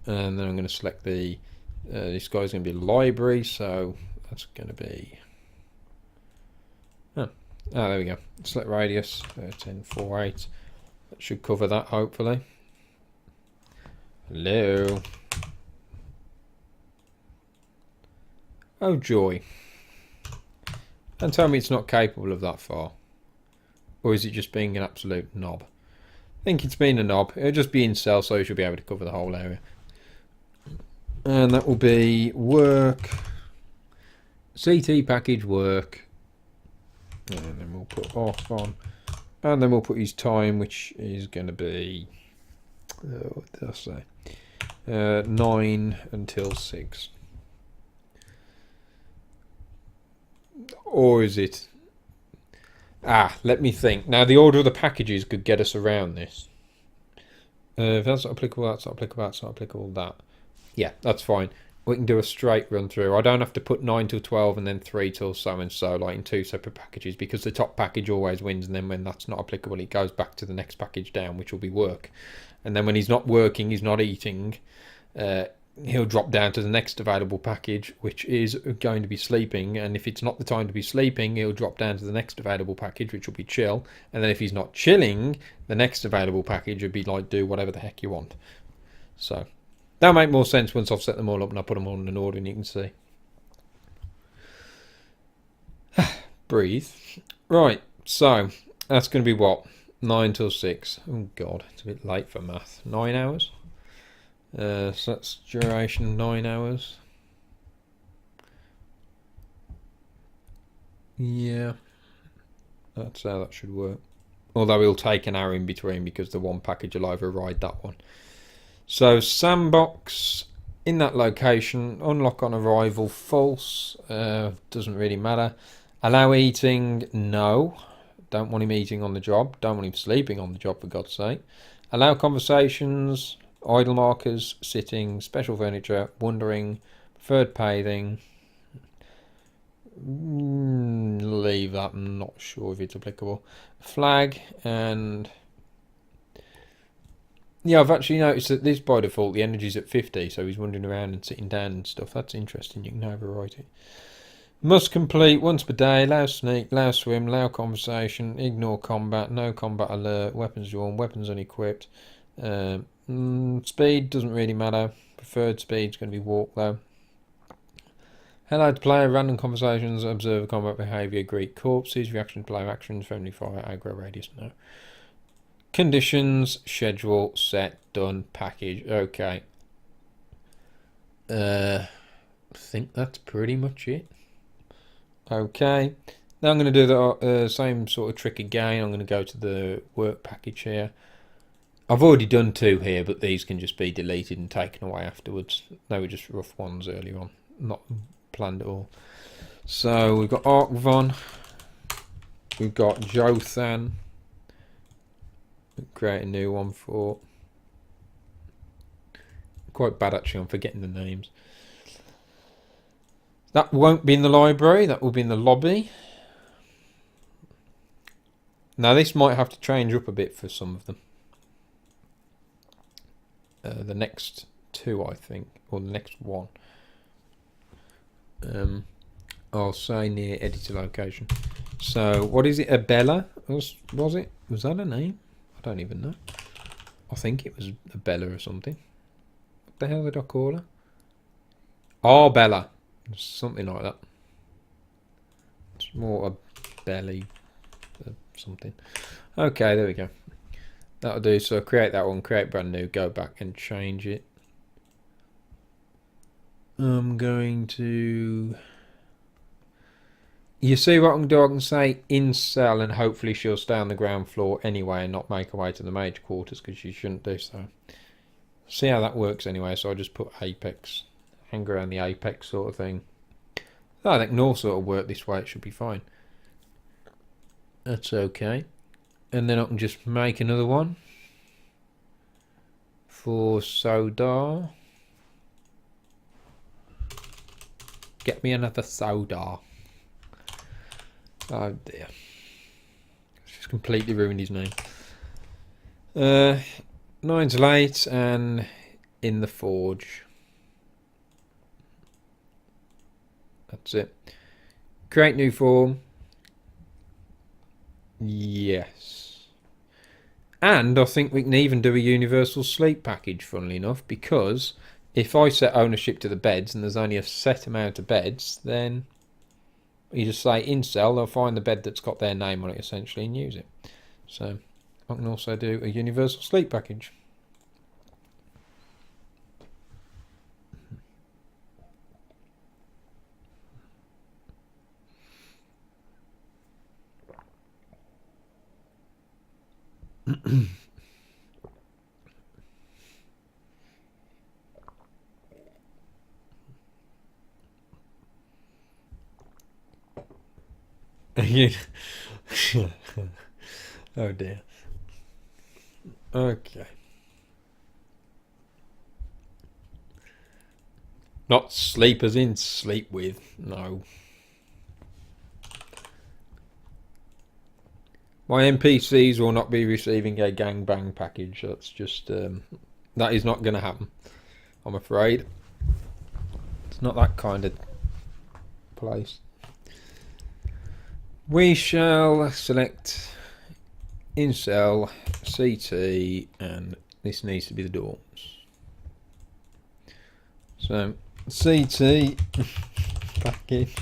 Speaker 2: and then I'm going to select the this guy's going to be library, so that's going to be there we go. Select radius 1048. That should cover that hopefully. Hello. Oh joy. Don't tell me it's not capable of that far. Or is it just being an absolute knob? I think it's been a knob. It'll just be in cell, so you should be able to cover the whole area. And that will be work. CT package work. And then we'll put off on. And then we'll put his time, which is going to be... what did I say? 9 until 6. Or is it... let me think. Now, the order of the packages could get us around this. If that's not applicable, that's not applicable, that's not applicable, that. Yeah, that's fine. We can do a straight run through. I don't have to put 9 till 12 and then 3 till so and so, like in 2 separate packages, because the top package always wins, and then when that's not applicable, it goes back to the next package down, which will be work. And then when he's not working, he's not eating, he'll drop down to the next available package, which is going to be sleeping. And if it's not the time to be sleeping, he'll drop down to the next available package, which will be chill. And then if he's not chilling, the next available package would be like do whatever the heck you want. So that'll make more sense once I've set them all up and I put them all in an order, and you can see. Breathe. Right, so that's going to be what? 9 till 6. Oh god, it's a bit late for math. 9 hours? So that's duration 9 hours. Yeah, that's how that should work. Although we'll take an hour in between because the one package will override that one. So sandbox in that location, unlock on arrival, false. Doesn't really matter. Allow eating, no. Don't want him eating on the job. Don't want him sleeping on the job, for God's sake. Allow conversations. Idle markers, sitting, special furniture, wandering, preferred paving. Leave that, I'm not sure if it's applicable. Flag, and yeah, I've actually noticed that this by default, the energy's at 50, so he's wandering around and sitting down and stuff. That's interesting, you can overwrite it. Must complete once per day, allow sneak, allow swim, allow conversation, ignore combat, no combat alert, weapons drawn, weapons unequipped. Speed doesn't really matter. Preferred speed's going to be walk though. Hello to player, random conversations, observe combat behaviour, greet corpses, reaction to player actions, friendly fire, aggro radius, no. Conditions, schedule, set, done, package, okay. I think that's pretty much it. Okay, now I'm going to do the same sort of trick again. I'm going to go to the work package here. I've already done 2 here, but these can just be deleted and taken away afterwards. They were just rough ones earlier on, not planned at all. So we've got Arkvon, we've got Jothan. Create a new one for. Quite bad actually, I'm forgetting the names. That won't be in the library, that will be in the lobby. Now this might have to change up a bit for some of them. The next 2, I think, or the next 1. I'll say near editor location. So what is it? Abella? Was it? Was that a name? I don't even know. I think it was Abella or something. What the hell did I call her? Arbella. Something like that. It's more a belly something. Okay, there we go. That'll do. So create that one, create brand new, go back and change it. I'm going to... You see what I can do? I can say in cell, and hopefully she'll stay on the ground floor anyway and not make her way to the major quarters, because she shouldn't do so. See how that works anyway. So I'll just put apex, hang around the apex sort of thing.
Speaker 1: I think North sort of work this way, it should be fine. That's okay. And then I can just make another one for soda. Get me another soda. Oh dear. It's just completely ruined his name. 9's late and in the forge. That's it. Create new form. Yes. And I think we can even do a universal sleep package, funnily enough, because if I set ownership to the beds and there's only a set amount of beds, then you just say incel, they'll find the bed that's got their name on it essentially and use it. So I can also do a universal sleep package. Oh dear. Okay. Not sleep as in sleep with, no. My NPCs will not be receiving a gangbang package. That's just, that is not going to happen, I'm afraid. It's not that kind of place. We shall select incel, CT, and this needs to be the dorms. So, CT package.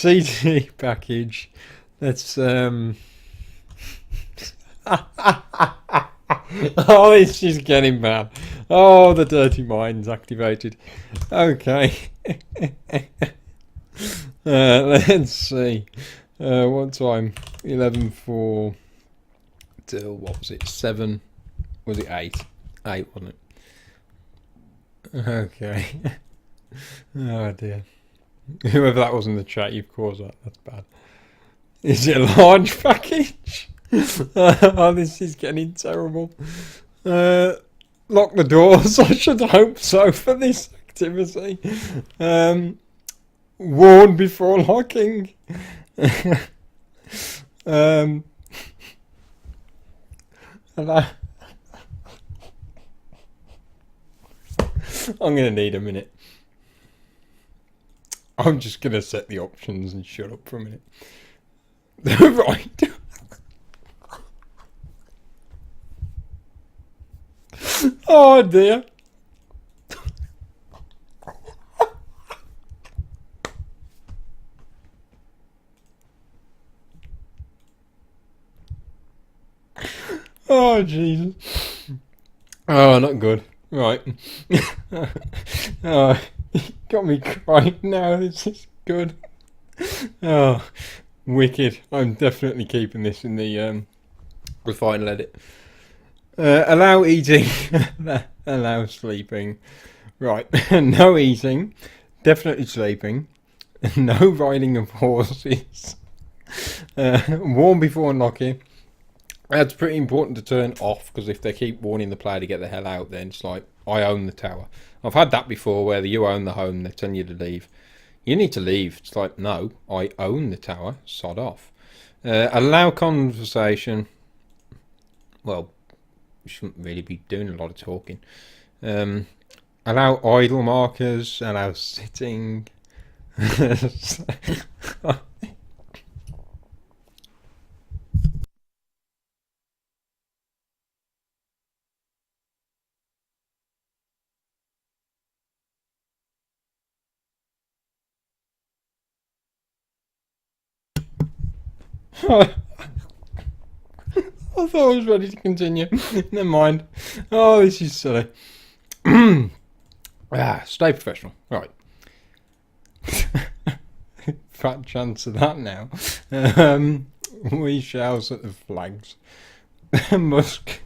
Speaker 1: CT package. Let's oh, it's just getting bad. Oh, the dirty mind's activated. Okay. Let's see. What time? 11:04 till what was it? 7? Was it 8? 8, wasn't it? Okay. Oh dear. Whoever that was in the chat, you've caused that. That's bad. Is it a large package? Oh, this is getting terrible. Lock the doors. I should hope so for this activity. Warn before locking. And I'm going to need a minute. I'm just going to set the options and shut up for a minute. Right. Oh dear. Oh Jesus. Oh, not good. Right. Oh, got me crying now. This is good. Oh, wicked. I'm definitely keeping this in the final edit. Allow eating. Allow sleeping. Right. No eating. Definitely sleeping. No riding of horses. Warn before unlocking. That's pretty important to turn off, because if they keep warning the player to get the hell out, then it's like, I own the tower. I've had that before where you own the home, they're telling you to leave. You need to leave. It's like, no, I own the tower, sod off. Allow conversation. Well, you shouldn't really be doing a lot of talking. Allow idle markers, allow sitting. I thought I was ready to continue. Never mind. Oh, this is silly. Stay professional. Right. Fat chance of that now. We shall set the flags. Musk.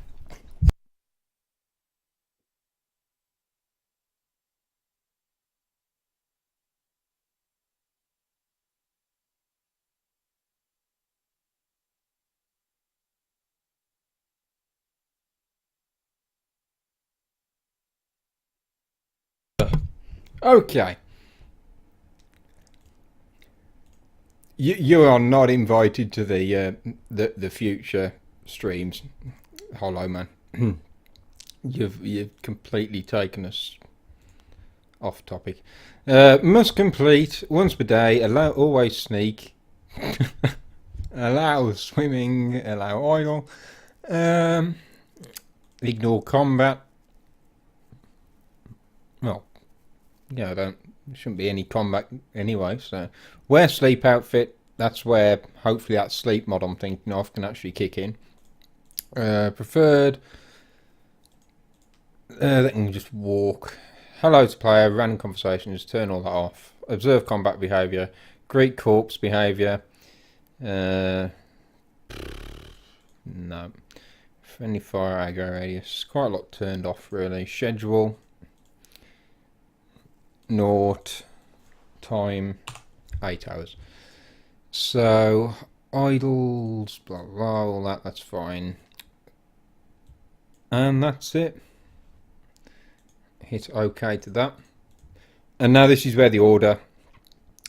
Speaker 1: Okay. You are not invited to the future streams, Hollow Man. You've completely taken us off topic. Must complete once per day. Allow always sneak. Allow swimming. Allow idle. Ignore combat. Well, yeah, there shouldn't be any combat anyway. So wear sleep outfit. That's where hopefully that sleep mod I'm thinking of can actually kick in. Preferred. They can just walk. Hello to player. Random conversations. Turn all that off. Observe combat behaviour. Greet corpse behaviour. No. Friendly fire aggro radius. Quite a lot turned off really. Schedule. Naught. Time. 8 hours. So idles. Blah blah. All that. That's fine. And that's it. Hit OK to that. And now this is where the order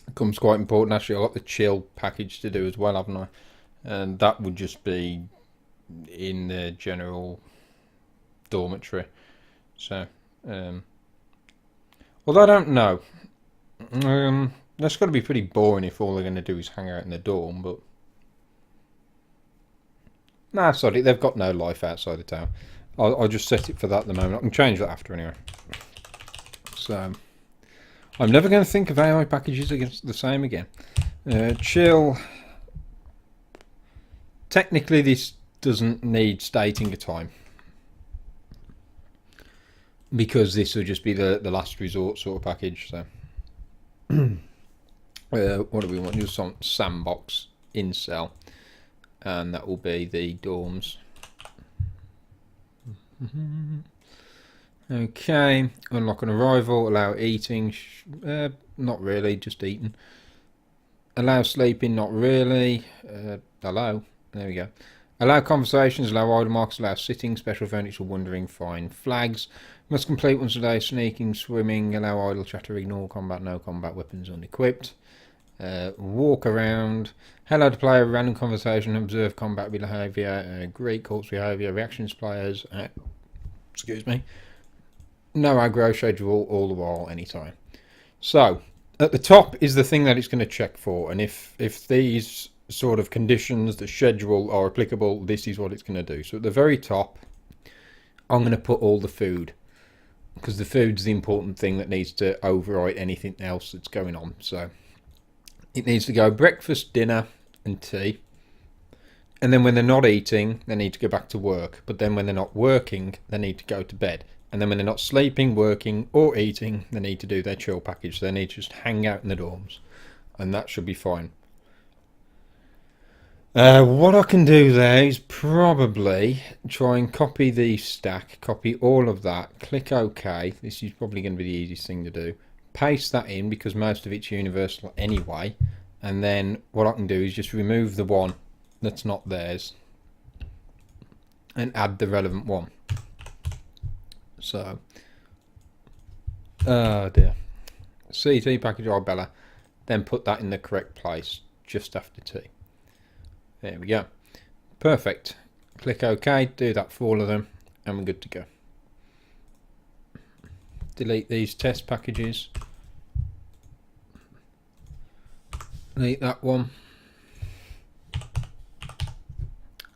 Speaker 1: becomes quite important. Actually, I've got the chill package to do as well, haven't I? And that would just be in the general dormitory. So, although I don't know. That's got to be pretty boring if all they're going to do is hang out in the dorm, but... Nah, sorry, they've got no life outside the tower. I'll just set it for that at the moment. I can change that after anyway. So, I'm never going to think of AI packages against the same again. Chill. Technically, this doesn't need stating a time. Because this will just be the last resort sort of package. So, what do we want? Just some sandbox incel. And that will be the dorms. Okay, unlock an arrival, allow eating, not really, just eating. Allow sleeping, not really. Allow, there we go. Allow conversations, allow idle marks, allow sitting, special furniture, wandering, fine. Flags, must complete once a day, sneaking, swimming, allow idle chatter, ignore combat, no combat, weapons unequipped. Walk around, hello to player, random conversation, observe combat behaviour, great corpse behaviour, reactions players, excuse me, no aggro, schedule all the while, anytime. So, at the top is the thing that it's going to check for, and if these sort of conditions, the schedule, are applicable, this is what it's going to do. So at the very top, I'm going to put all the food, because the food's the important thing that needs to override anything else that's going on. So it needs to go breakfast, dinner and tea. And then when they're not eating, they need to go back to work. But then when they're not working, they need to go to bed. And then when they're not sleeping, working or eating, they need to do their chill package. So they need to just hang out in the dorms. And that should be fine. What I can do there is probably try and copy the stack, copy all of that, click OK. This is probably going to be the easiest thing to do. Paste that in because most of it's universal anyway. And then what I can do is just remove the one that's not theirs and add the relevant one. So, oh dear. CT package Arbella, then put that in the correct place just after T. There we go. Perfect. Click OK, do that for all of them, and we're good to go. Delete these test packages. Delete that one.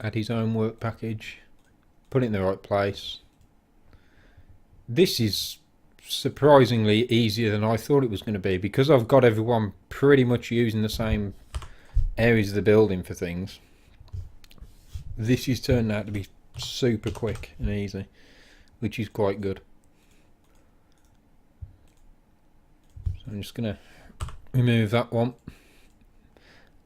Speaker 1: Add his own work package. Put it in the right place. This is surprisingly easier than I thought it was going to be because I've got everyone pretty much using the same areas of the building for things. This is turned out to be super quick and easy, which is quite good. So I'm just going to remove that one.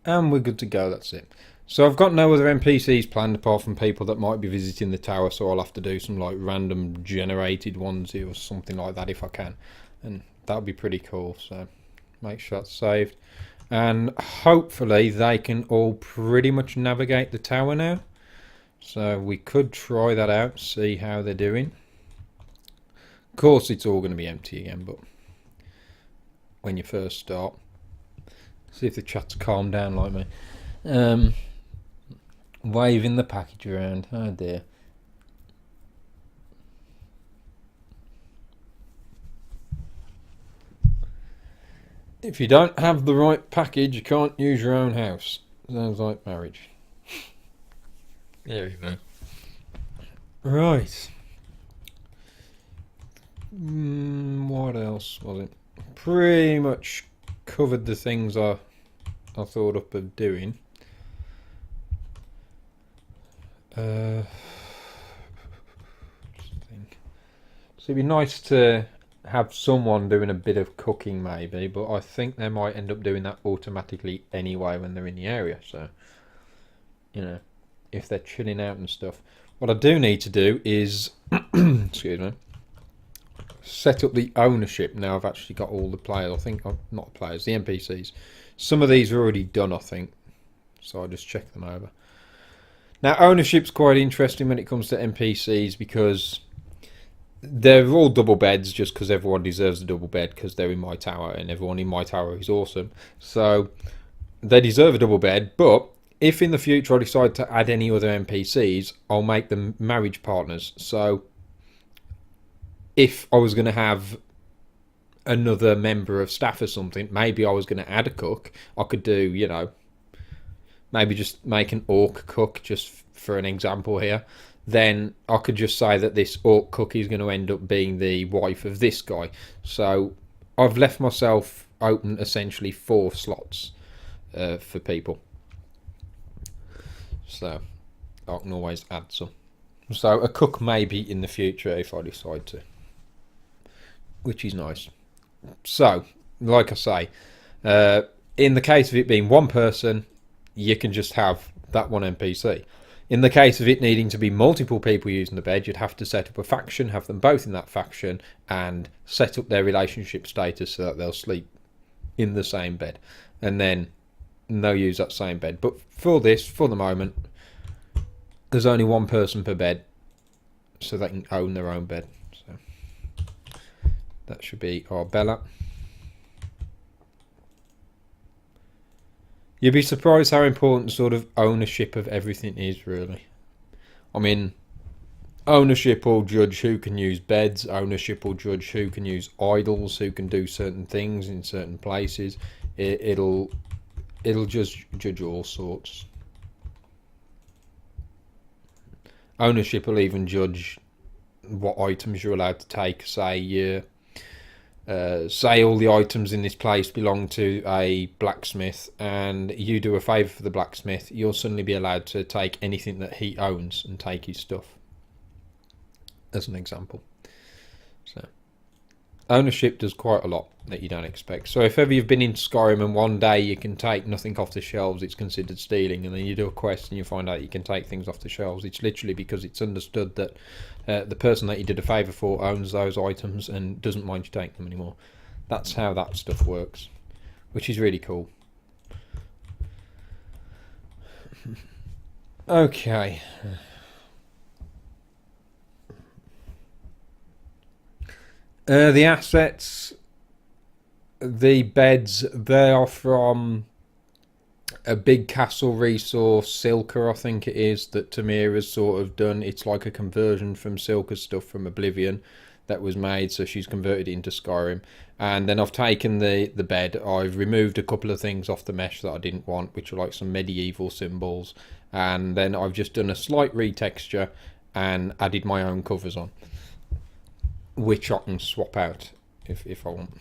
Speaker 1: And we're good to go, that's it. So I've got no other NPCs planned apart from people that might be visiting the tower, so I'll have to do some like random generated ones here or something like that if I can. And that would be pretty cool, so make sure that's saved. And hopefully they can all pretty much navigate the tower now. So we could try that out, see how they're doing.
Speaker 2: Of course, it's all going to be empty again, but when you first start, see if the chat's calmed down like me. Waving the package around. Oh dear. If you don't have the right package, you can't use your own house. Sounds like marriage.
Speaker 1: There you go.
Speaker 2: Right. What else was it? Pretty much covered the things I thought up of doing. Just think. So it'd be nice to have someone doing a bit of cooking maybe, but I think they might end up doing that automatically anyway when they're in the area. So, you know, if they're chilling out and stuff. What I do need to do is, excuse me, set up the ownership. Now I've actually got all the players. I think, not the players, the NPCs. Some of these are already done, I think. So I'll just check them over. Now ownership's quite interesting when it comes to NPCs because they're all double beds just because everyone deserves a double bed because they're in my tower and everyone in my tower is awesome. So they deserve a double bed, but if in the future I decide to add any other NPCs, I'll make them marriage partners. So if I was going to have another member of staff or something, maybe I was going to add a cook, I could do, you know, maybe just make an orc cook just for an example here. Then I could just say that this orc cook is going to end up being the wife of this guy. So I've left myself open essentially 4 slots for people. So I can always add some. So a cook maybe in the future if I decide to, which is nice. So, like I say, in the case of it being one person, you can just have that one NPC. In the case of it needing to be multiple people using the bed, you'd have to set up a faction, have them both in that faction, and set up their relationship status so that they'll sleep in the same bed. And then they'll use that same bed. But for this, for the moment, there's only one person per bed, so they can own their own bed. So that should be our Bella. You'd be surprised how important sort of ownership of everything is, really. I mean, ownership will judge who can use beds, ownership will judge who can use idols, who can do certain things in certain places. It'll just judge all sorts. Ownership will even judge what items you're allowed to take. Say all the items in this place belong to a blacksmith and you do a favour for the blacksmith, you'll suddenly be allowed to take anything that he owns and take his stuff, as an example. So ownership does quite a lot that you don't expect. So if ever you've been in Skyrim and one day you can take nothing off the shelves, it's considered stealing, and then you do a quest and you find out you can take things off the shelves, it's literally because it's understood that the person that you did a favour for owns those items and doesn't mind you take them anymore. That's how that stuff works, which is really cool. Okay. The assets, the beds, they are from a big castle resource, Silka, I think it is, that Tamira's sort of done. It's like a conversion from Silka's stuff from Oblivion that was made, so she's converted it into Skyrim. And then I've taken the bed, I've removed a couple of things off the mesh that I didn't want, which are like some medieval symbols, and then I've just done a slight retexture and added my own covers on, which I can swap out if I want.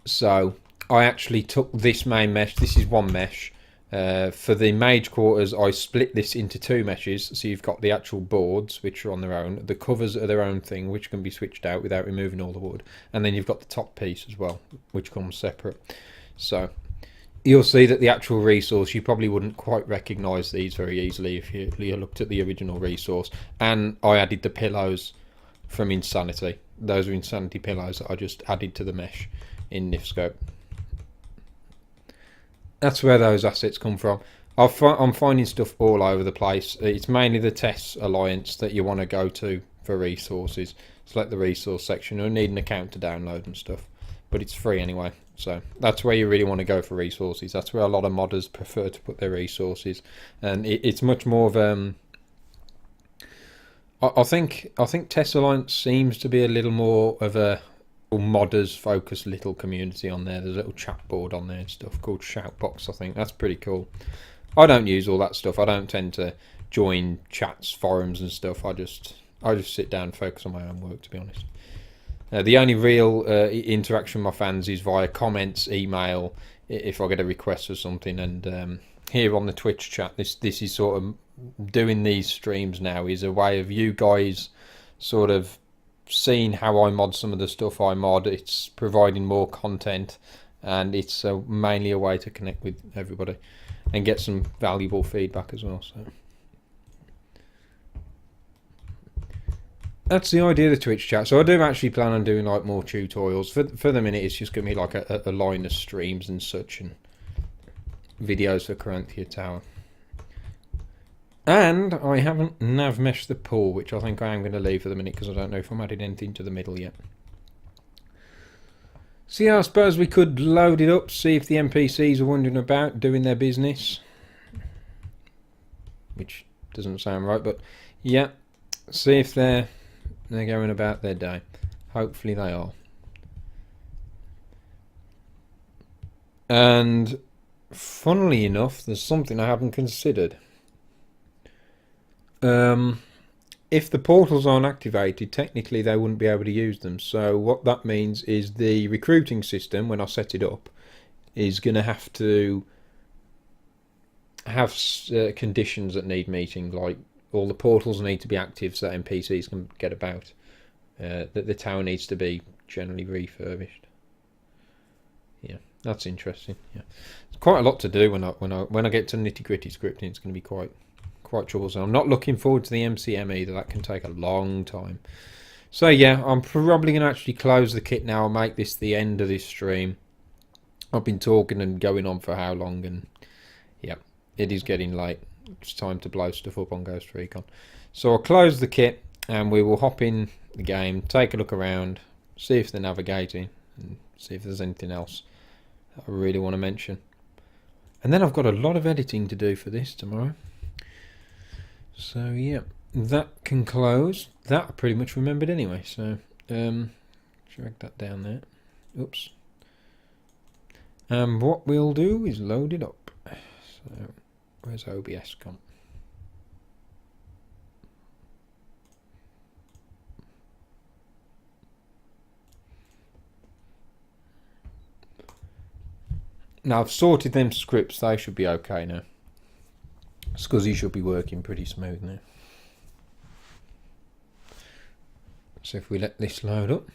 Speaker 2: So I actually took this main mesh, this is one mesh. For the mage quarters, I split this into 2 meshes, so you've got the actual boards, which are on their own. The covers are their own thing, which can be switched out without removing all the wood. And then you've got the top piece as well, which comes separate. So you'll see that the actual resource, you probably wouldn't quite recognise these very easily if you looked at the original resource. And I added the pillows from Insanity. Those are Insanity pillows that I just added to the mesh in Nifscope. That's where those assets come from. I'm finding stuff all over the place. It's mainly the Tess Alliance that you want to go to for resources. Select the resource section. You'll need an account to download and stuff, but it's free anyway. So that's where you really want to go for resources. That's where a lot of modders prefer to put their resources, and it's much more of I think Test Alliance seems to be a little more of a modders focused little community on there. There's a little chat board on there and stuff called Shoutbox. I think that's pretty cool. I don't use all that stuff. I don't tend to join chats, forums and stuff. I just sit down and focus on my own work, to be honest. The only real interaction with my fans is via comments, email, if I get a request for something, and here on the Twitch chat, this is sort of doing these streams now is a way of you guys sort of seeing how I mod some of the stuff I mod. It's providing more content, and it's mainly a way to connect with everybody and get some valuable feedback as well. So that's the idea of the Twitch chat. So I do actually plan on doing like more tutorials. For the minute, it's just going to be like a line of streams and such, and videos for Caranthir Tower. And I haven't Navmesh the pool, which I think I am going to leave for the minute because I don't know if I'm adding anything to the middle yet. So yeah, I suppose we could load it up, see if the NPCs are wandering about, doing their business. Which doesn't sound right, but yeah. See if they're going about their day. Hopefully they are. And funnily enough, there's something I haven't considered. If the portals aren't activated, technically they wouldn't be able to use them. So what that means is the recruiting system, when I set it up, is going to have to have conditions that need meeting, like all the portals need to be active so that NPCs can get about. That the tower needs to be generally refurbished. Yeah, that's interesting. Yeah, it's quite a lot to do when I get to nitty gritty scripting. It's going to be quite troublesome. I'm not looking forward to the MCM either. That can take a long time. So yeah, I'm probably going to actually close the kit now and make this the end of this stream. I've been talking and going on for how long, and yeah, it is getting late. It's time to blow stuff up on Ghost Recon. So I'll close the kit and we will hop in the game, take a look around, see if they're navigating, and see if there's anything else I really want to mention. And then I've got a lot of editing to do for this tomorrow. So yeah, that can close. That I pretty much remembered anyway. So drag that down there. Oops. And what we'll do is load it up. So where's OBS gone? Now I've sorted them scripts. They should be okay now. Scuzzy should be working pretty smooth now. So if we let this load up.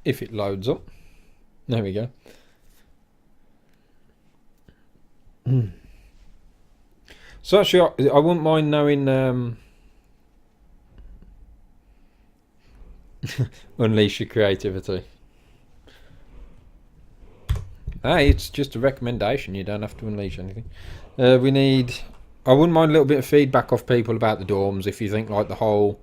Speaker 2: If it loads up. There we go. So actually, I wouldn't mind knowing... unleash your creativity. Hey, it's just a recommendation. You don't have to unleash anything. I wouldn't mind a little bit of feedback off people about the dorms. If you think like the whole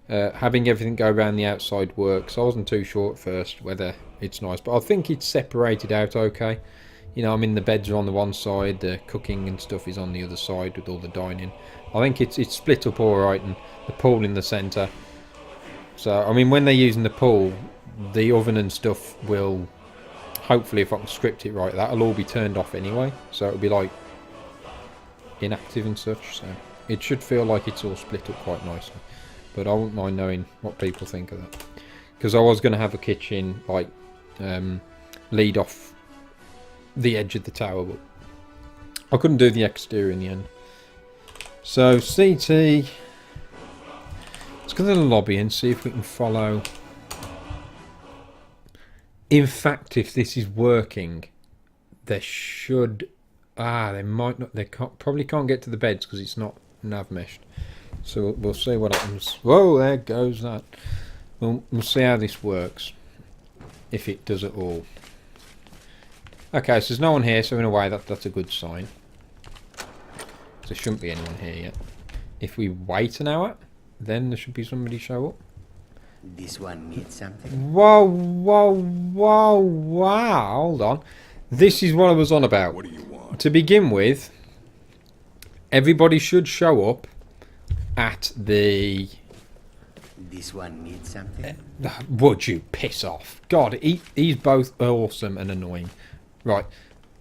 Speaker 2: having everything go around the outside works. I wasn't too sure at first whether it's nice, but I think it's separated out okay. You know, I mean, the beds are on the one side, the cooking and stuff is on the other side with all the dining. I think it's split up all right, and the pool in the centre. So, I mean, when they're using the pool, the oven and stuff will, hopefully, if I can script it right, that'll all be turned off anyway. So it'll be like inactive and such. So it should feel like it's all split up quite nicely. But I wouldn't mind knowing what people think of that. Because I was going to have a kitchen, like, lead off the edge of the tower, but I couldn't do the exterior in the end. So, CT... Let's go to the lobby and see if we can follow. In fact, if this is working, there should... they might not... They probably can't get to the beds because it's not nav-meshed. So we'll see what happens. Whoa, there goes that. We'll see how this works. If it does at all. Okay, so there's no one here, so in a way that's a good sign. There shouldn't be anyone here yet. If we wait an hour, then there should be somebody show up.
Speaker 3: This one needs something.
Speaker 2: Whoa, whoa, whoa, wow. Hold on. This is what I was on about.
Speaker 4: What do you want?
Speaker 2: To begin with, everybody should show up at the...
Speaker 3: This one needs something.
Speaker 2: Would you piss off? God, he's both awesome and annoying. Right.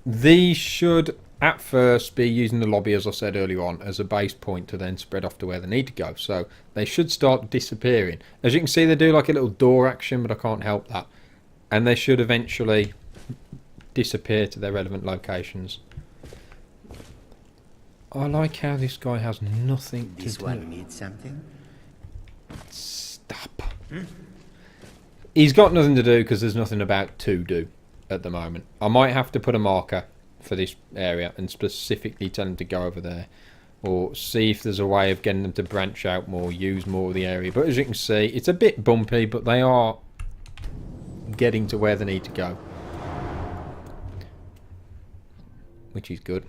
Speaker 2: These should, at first, be using the lobby, as I said earlier on, as a base point to then spread off to where they need to go. So they should start disappearing. As you can see, they do like a little door action, but I can't help that. And they should eventually disappear to their relevant locations. I like how this guy has nothing to
Speaker 3: This
Speaker 2: do.
Speaker 3: one needs something.
Speaker 2: Stop. He's got nothing to do because there's nothing about to do at the moment. I might have to put a marker for this area and specifically tell him to go over there, or see if there's a way of getting them to branch out more, use more of the area. But as you can see, it's a bit bumpy, but they are getting to where they need to go, which is good.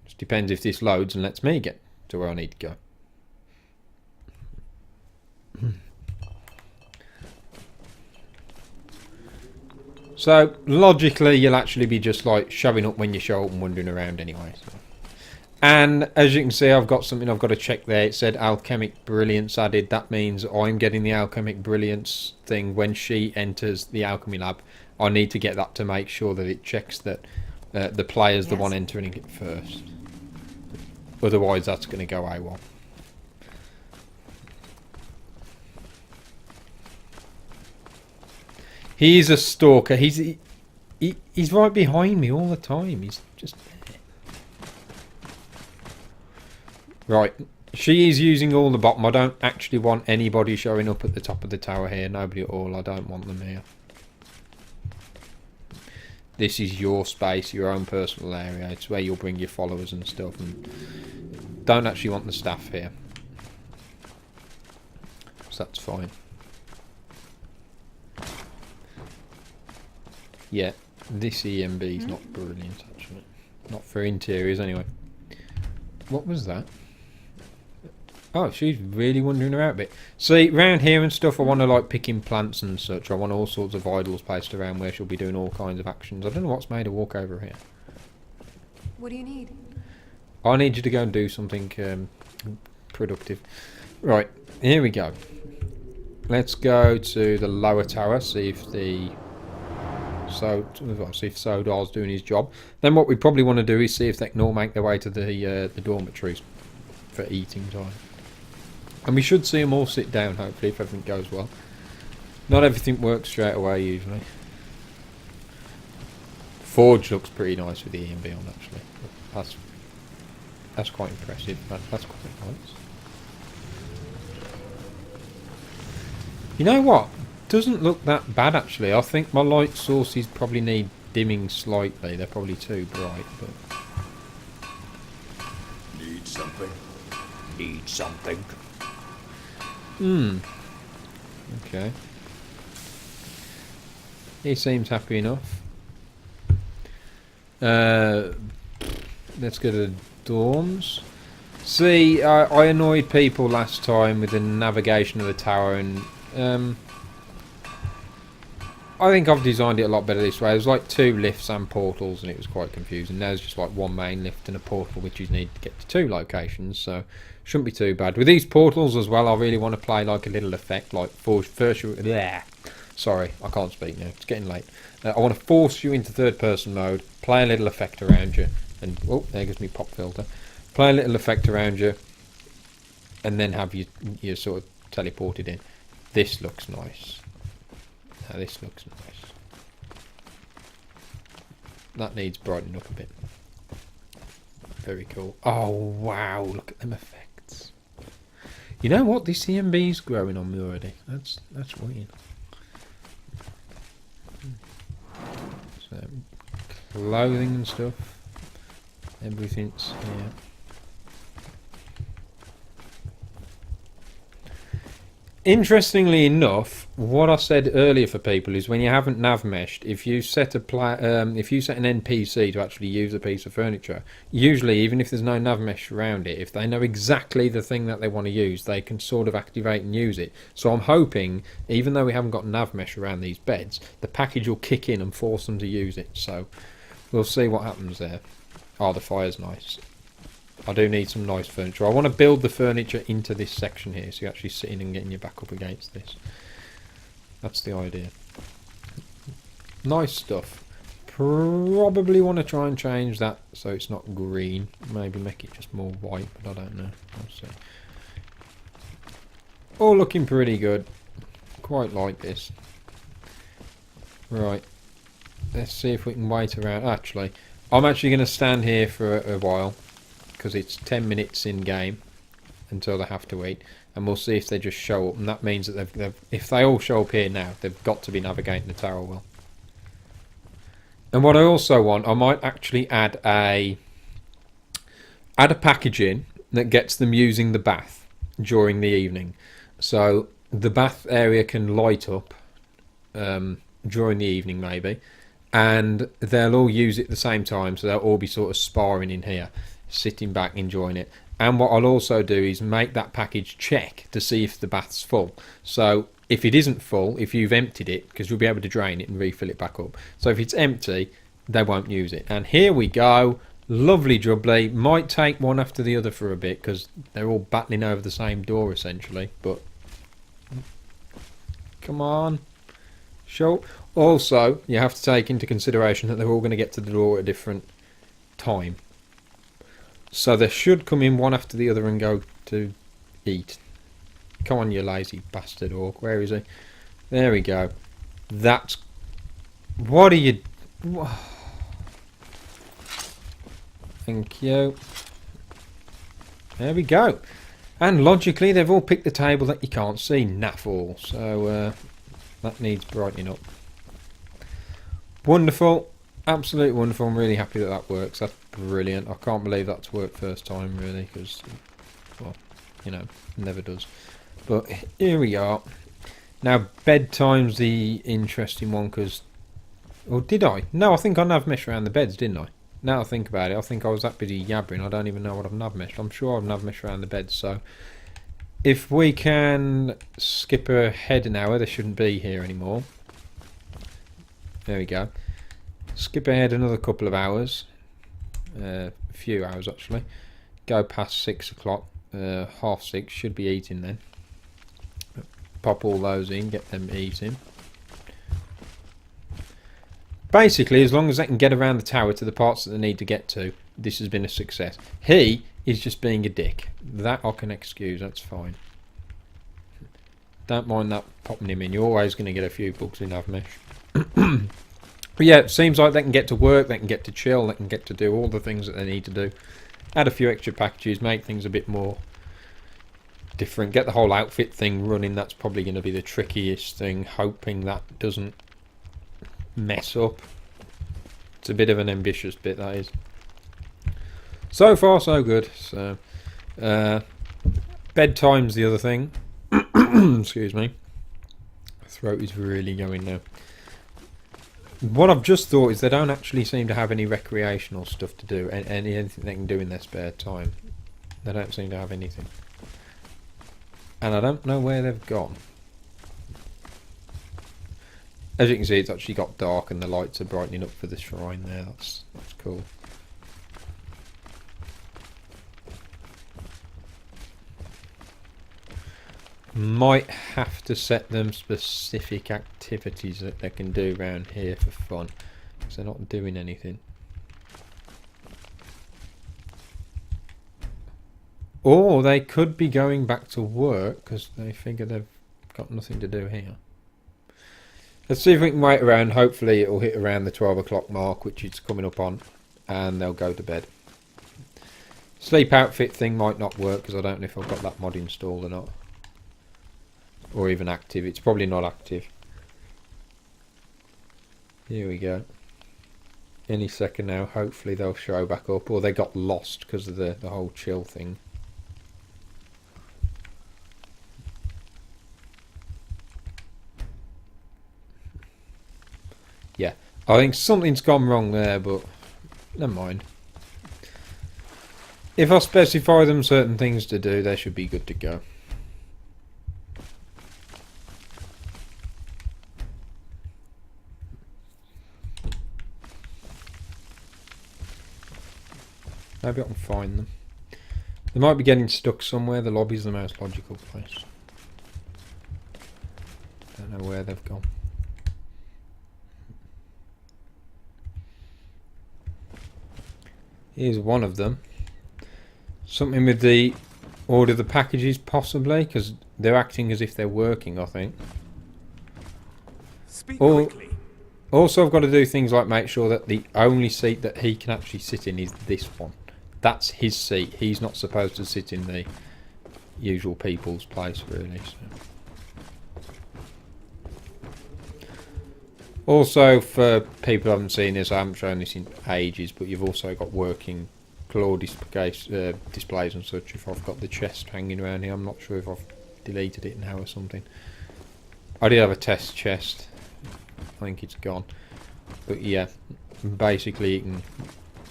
Speaker 2: Just depends if this loads and lets me get to where I need to go. So logically, you'll actually be just like showing up when you show up and wandering around anyway. So. And as you can see, I've got something I've got to check there. It said alchemic brilliance added. That means I'm getting the alchemic brilliance thing when she enters the alchemy lab. I need to get that to make sure that it checks that the player's the one entering it first. Otherwise, that's going to go AWOL. He's a stalker. He's right behind me all the time. He's just there. Right. She is using all the bottom. I don't actually want anybody showing up at the top of the tower here. Nobody at all. I don't want them here. This is your space, your own personal area. It's where you'll bring your followers and stuff. And don't actually want the staff here. So that's fine. Yeah, this EMB is not brilliant, actually. Not for interiors, anyway. What was that? Oh, she's really wandering around a bit. See, round here and stuff, I want to, like, picking plants and such. I want all sorts of idols placed around where she'll be doing all kinds of actions. I don't know what's made her walk over here.
Speaker 5: What do you need?
Speaker 2: I need you to go and do something productive. Right, here we go. Let's go to the lower tower, see if the... So, see if Sodar's doing his job. Then what we probably want to do is see if they can all make their way to the dormitories for eating time. And we should see them all sit down, hopefully, if everything goes well. Not everything works straight away, usually. Forge looks pretty nice with the EMB on, actually. That's quite impressive. That's quite nice. You know what? Doesn't look that bad, actually. I think my light sources probably need dimming slightly. They're probably too bright, but...
Speaker 4: Need something?
Speaker 3: Need something.
Speaker 2: Okay. He seems happy enough. Let's go to the dorms. See, I annoyed people last time with the navigation of the tower, and I think I've designed it a lot better this way. There's like 2 lifts and portals, and it was quite confusing. Now there's just like 1 main lift and a portal, which you need to get to 2 locations, so shouldn't be too bad. With these portals as well, I really want to play like a little effect, like first you... Sorry, I can't speak now. It's getting late. I want to force you into third-person mode, play a little effect around you, and... Oh, there goes me pop filter. Play a little effect around you, and then have you sort of teleported in. This looks nice. Now this looks nice. That needs brightening up a bit. Very cool. Oh wow, look at them effects. You know what? This CMB's growing on me already. That's weird. So clothing and stuff. Everything's here.
Speaker 1: Interestingly enough, what I said earlier for people is when you haven't nav meshed, if you set if you set an NPC to actually use a piece of furniture, usually even if there's no nav mesh around it, if they know exactly the thing that they want to use, they can sort of activate and use it. So I'm hoping, even though we haven't got nav mesh around these beds, the package will kick in and force them to use it. So we'll see what happens there. Oh, the fire's nice. I do need some nice furniture. I want to build the furniture into this section here, so you're actually sitting and getting your back up against this. That's the idea. Nice stuff. Probably want to try and change that so it's not green. Maybe make it just more white, but I don't know. I'll see. All looking pretty good. Quite like this. Right. Let's see if we can wait around. Actually, I'm actually going to stand here for a while, because it's 10 minutes in game until they have to eat, and we'll see if they just show up, and that means that if they all show up here now, they've got to be navigating the tower well. And what I also want, I might actually add a package in that gets them using the bath during the evening, so the bath area can light up during the evening maybe, and they'll all use it at the same time, so they'll all be sort of sparring in here, sitting back enjoying it. And what I'll also do is make that package check to see if the bath's full. So if it isn't full, if you've emptied it, because you'll be able to drain it and refill it back up. So if it's empty, they won't use it. And here we go. Lovely jubbly. Might take one after the other for a bit because they're all battling over the same door essentially. But come on. Show. Also, you have to take into consideration that they're all going to get to the door at a different time. So they should come in one after the other and go to eat. Come on, you lazy bastard orc. Where is he? There we go. That's... What are you... Thank you. There we go. And logically, they've all picked the table that you can't see. Naff all. So that needs brightening up. Wonderful. Absolutely wonderful. I'm really happy that that works. That's brilliant. I can't believe that's worked first time really, because, well, you know, it never does. But here we are. Now bedtime's the interesting one, because, or did I? No, I think I nav meshed around the beds, didn't I? Now I think about it, I think I was that busy yabbering. I don't even know what I've nav meshed. I'm sure I've nav meshed around the beds. So if we can skip ahead an hour, they shouldn't be here anymore. There we go. Skip ahead another couple of hours, a few hours actually, go past 6 o'clock, 6:30, should be eating then. Pop all those in, get them eating. Basically, as long as they can get around the tower to the parts that they need to get to, this has been a success. He is just being a dick. That I can excuse, that's fine. Don't mind that popping him in, you're always going to get a few bugs in Navmesh. But yeah, it seems like they can get to work, they can get to chill, they can get to do all the things that they need to do. Add a few extra packages, make things a bit more different. Get the whole outfit thing running, that's probably going to be the trickiest thing. Hoping that doesn't mess up. It's a bit of an ambitious bit, that is. So far, so good. So, bedtime's the other thing. Excuse me. Throat is really going now. What I've just thought is they don't actually seem to have any recreational stuff to do, anything they can do in their spare time. They don't seem to have anything. And I don't know where they've gone. As you can see, it's actually got dark and the lights are brightening up for the shrine there. That's cool. Might have to set them specific activities that they can do around here for fun, because they're not doing anything. Or they could be going back to work because they figure they've got nothing to do here. Let's see if we can wait around. Hopefully it'll hit around the 12 o'clock mark, which it's coming up on, and they'll go to bed. Sleep outfit thing might not work because I don't know if I've got that mod installed or not. Or even active. It's probably not active. Here we go. Any second now, hopefully they'll show back up. Or they got lost because of the whole chill thing. Yeah, I think something's gone wrong there, but never mind. If I specify them certain things to do, they should be good to go. Maybe I can find them. They might be getting stuck somewhere. The lobby's the most logical place. Don't know where they've gone. Here's one of them. Something with the order of the packages, possibly, because they're acting as if they're working, I think.
Speaker 4: Speak
Speaker 1: Or-
Speaker 4: quickly.
Speaker 1: Also, I've got to do things like make sure that the only seat that he can actually sit in is this one. That's his seat. He's not supposed to sit in the usual people's place, really. So. Also, for people who haven't seen this, I haven't shown this in ages, but you've also got working claw displays and such. If I've got the chest hanging around here, I'm not sure if I've deleted it now or something. I did have a test chest. I think it's gone. But yeah, basically you can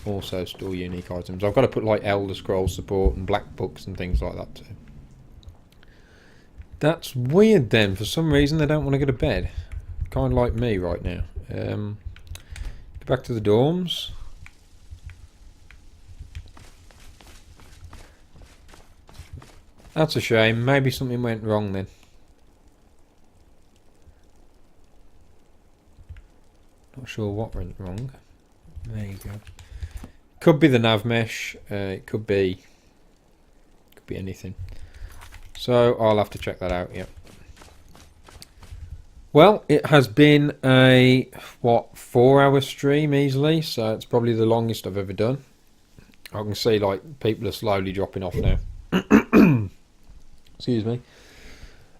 Speaker 1: also store unique items. I've got to put like Elder Scrolls support and black books and things like that too. That's weird then. For some reason they don't want to go to bed. Kind of like me right now. Go back to the dorms. That's a shame. Maybe something went wrong then. Not sure what went wrong. There you go. Could be the Navmesh. It could be anything. So I'll have to check that out. Yep. Well, it has been a 4-hour stream easily. So it's probably the longest I've ever done. I can see like people are slowly dropping off now. Excuse me.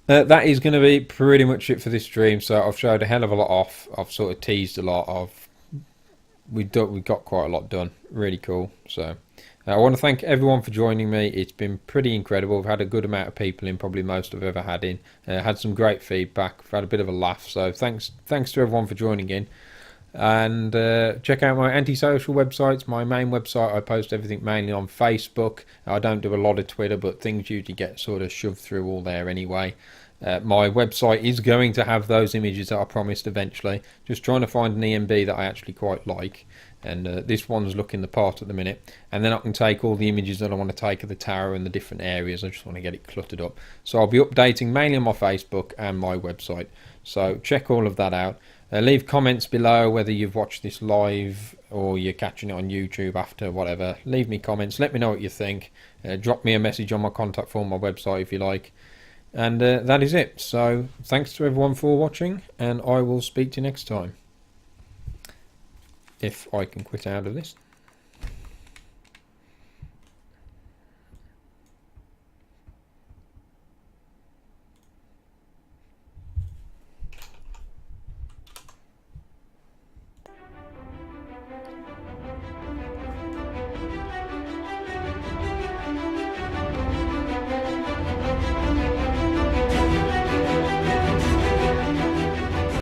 Speaker 1: That is going to be pretty much it for this stream. So I've showed a hell of a lot off. I've sort of teased a lot. We got quite a lot done. Really cool. So I want to thank everyone for joining me. It's been pretty incredible. I've had a good amount of people in, probably most I've ever had in. Had some great feedback. I've had a bit of a laugh. So thanks to everyone for joining in. And check out my antisocial websites. My main website, I post everything mainly on Facebook. I don't do a lot of Twitter, but things usually get sort of shoved through all there anyway. My website is going to have those images that I promised eventually. Just trying to find an EMB that I actually quite like. And this one's looking the part at the minute. And then I can take all the images that I want to take of the tower and the different areas. I just want to get it cluttered up. So I'll be updating mainly on my Facebook and my website. So check all of that out. Leave comments below whether you've watched this live or you're catching it on YouTube after, whatever. Leave me comments. Let me know what you think. Drop me a message on my contact form, my website if you like. And that is it. So thanks to everyone for watching, and I will speak to you next time. If I can quit out of this.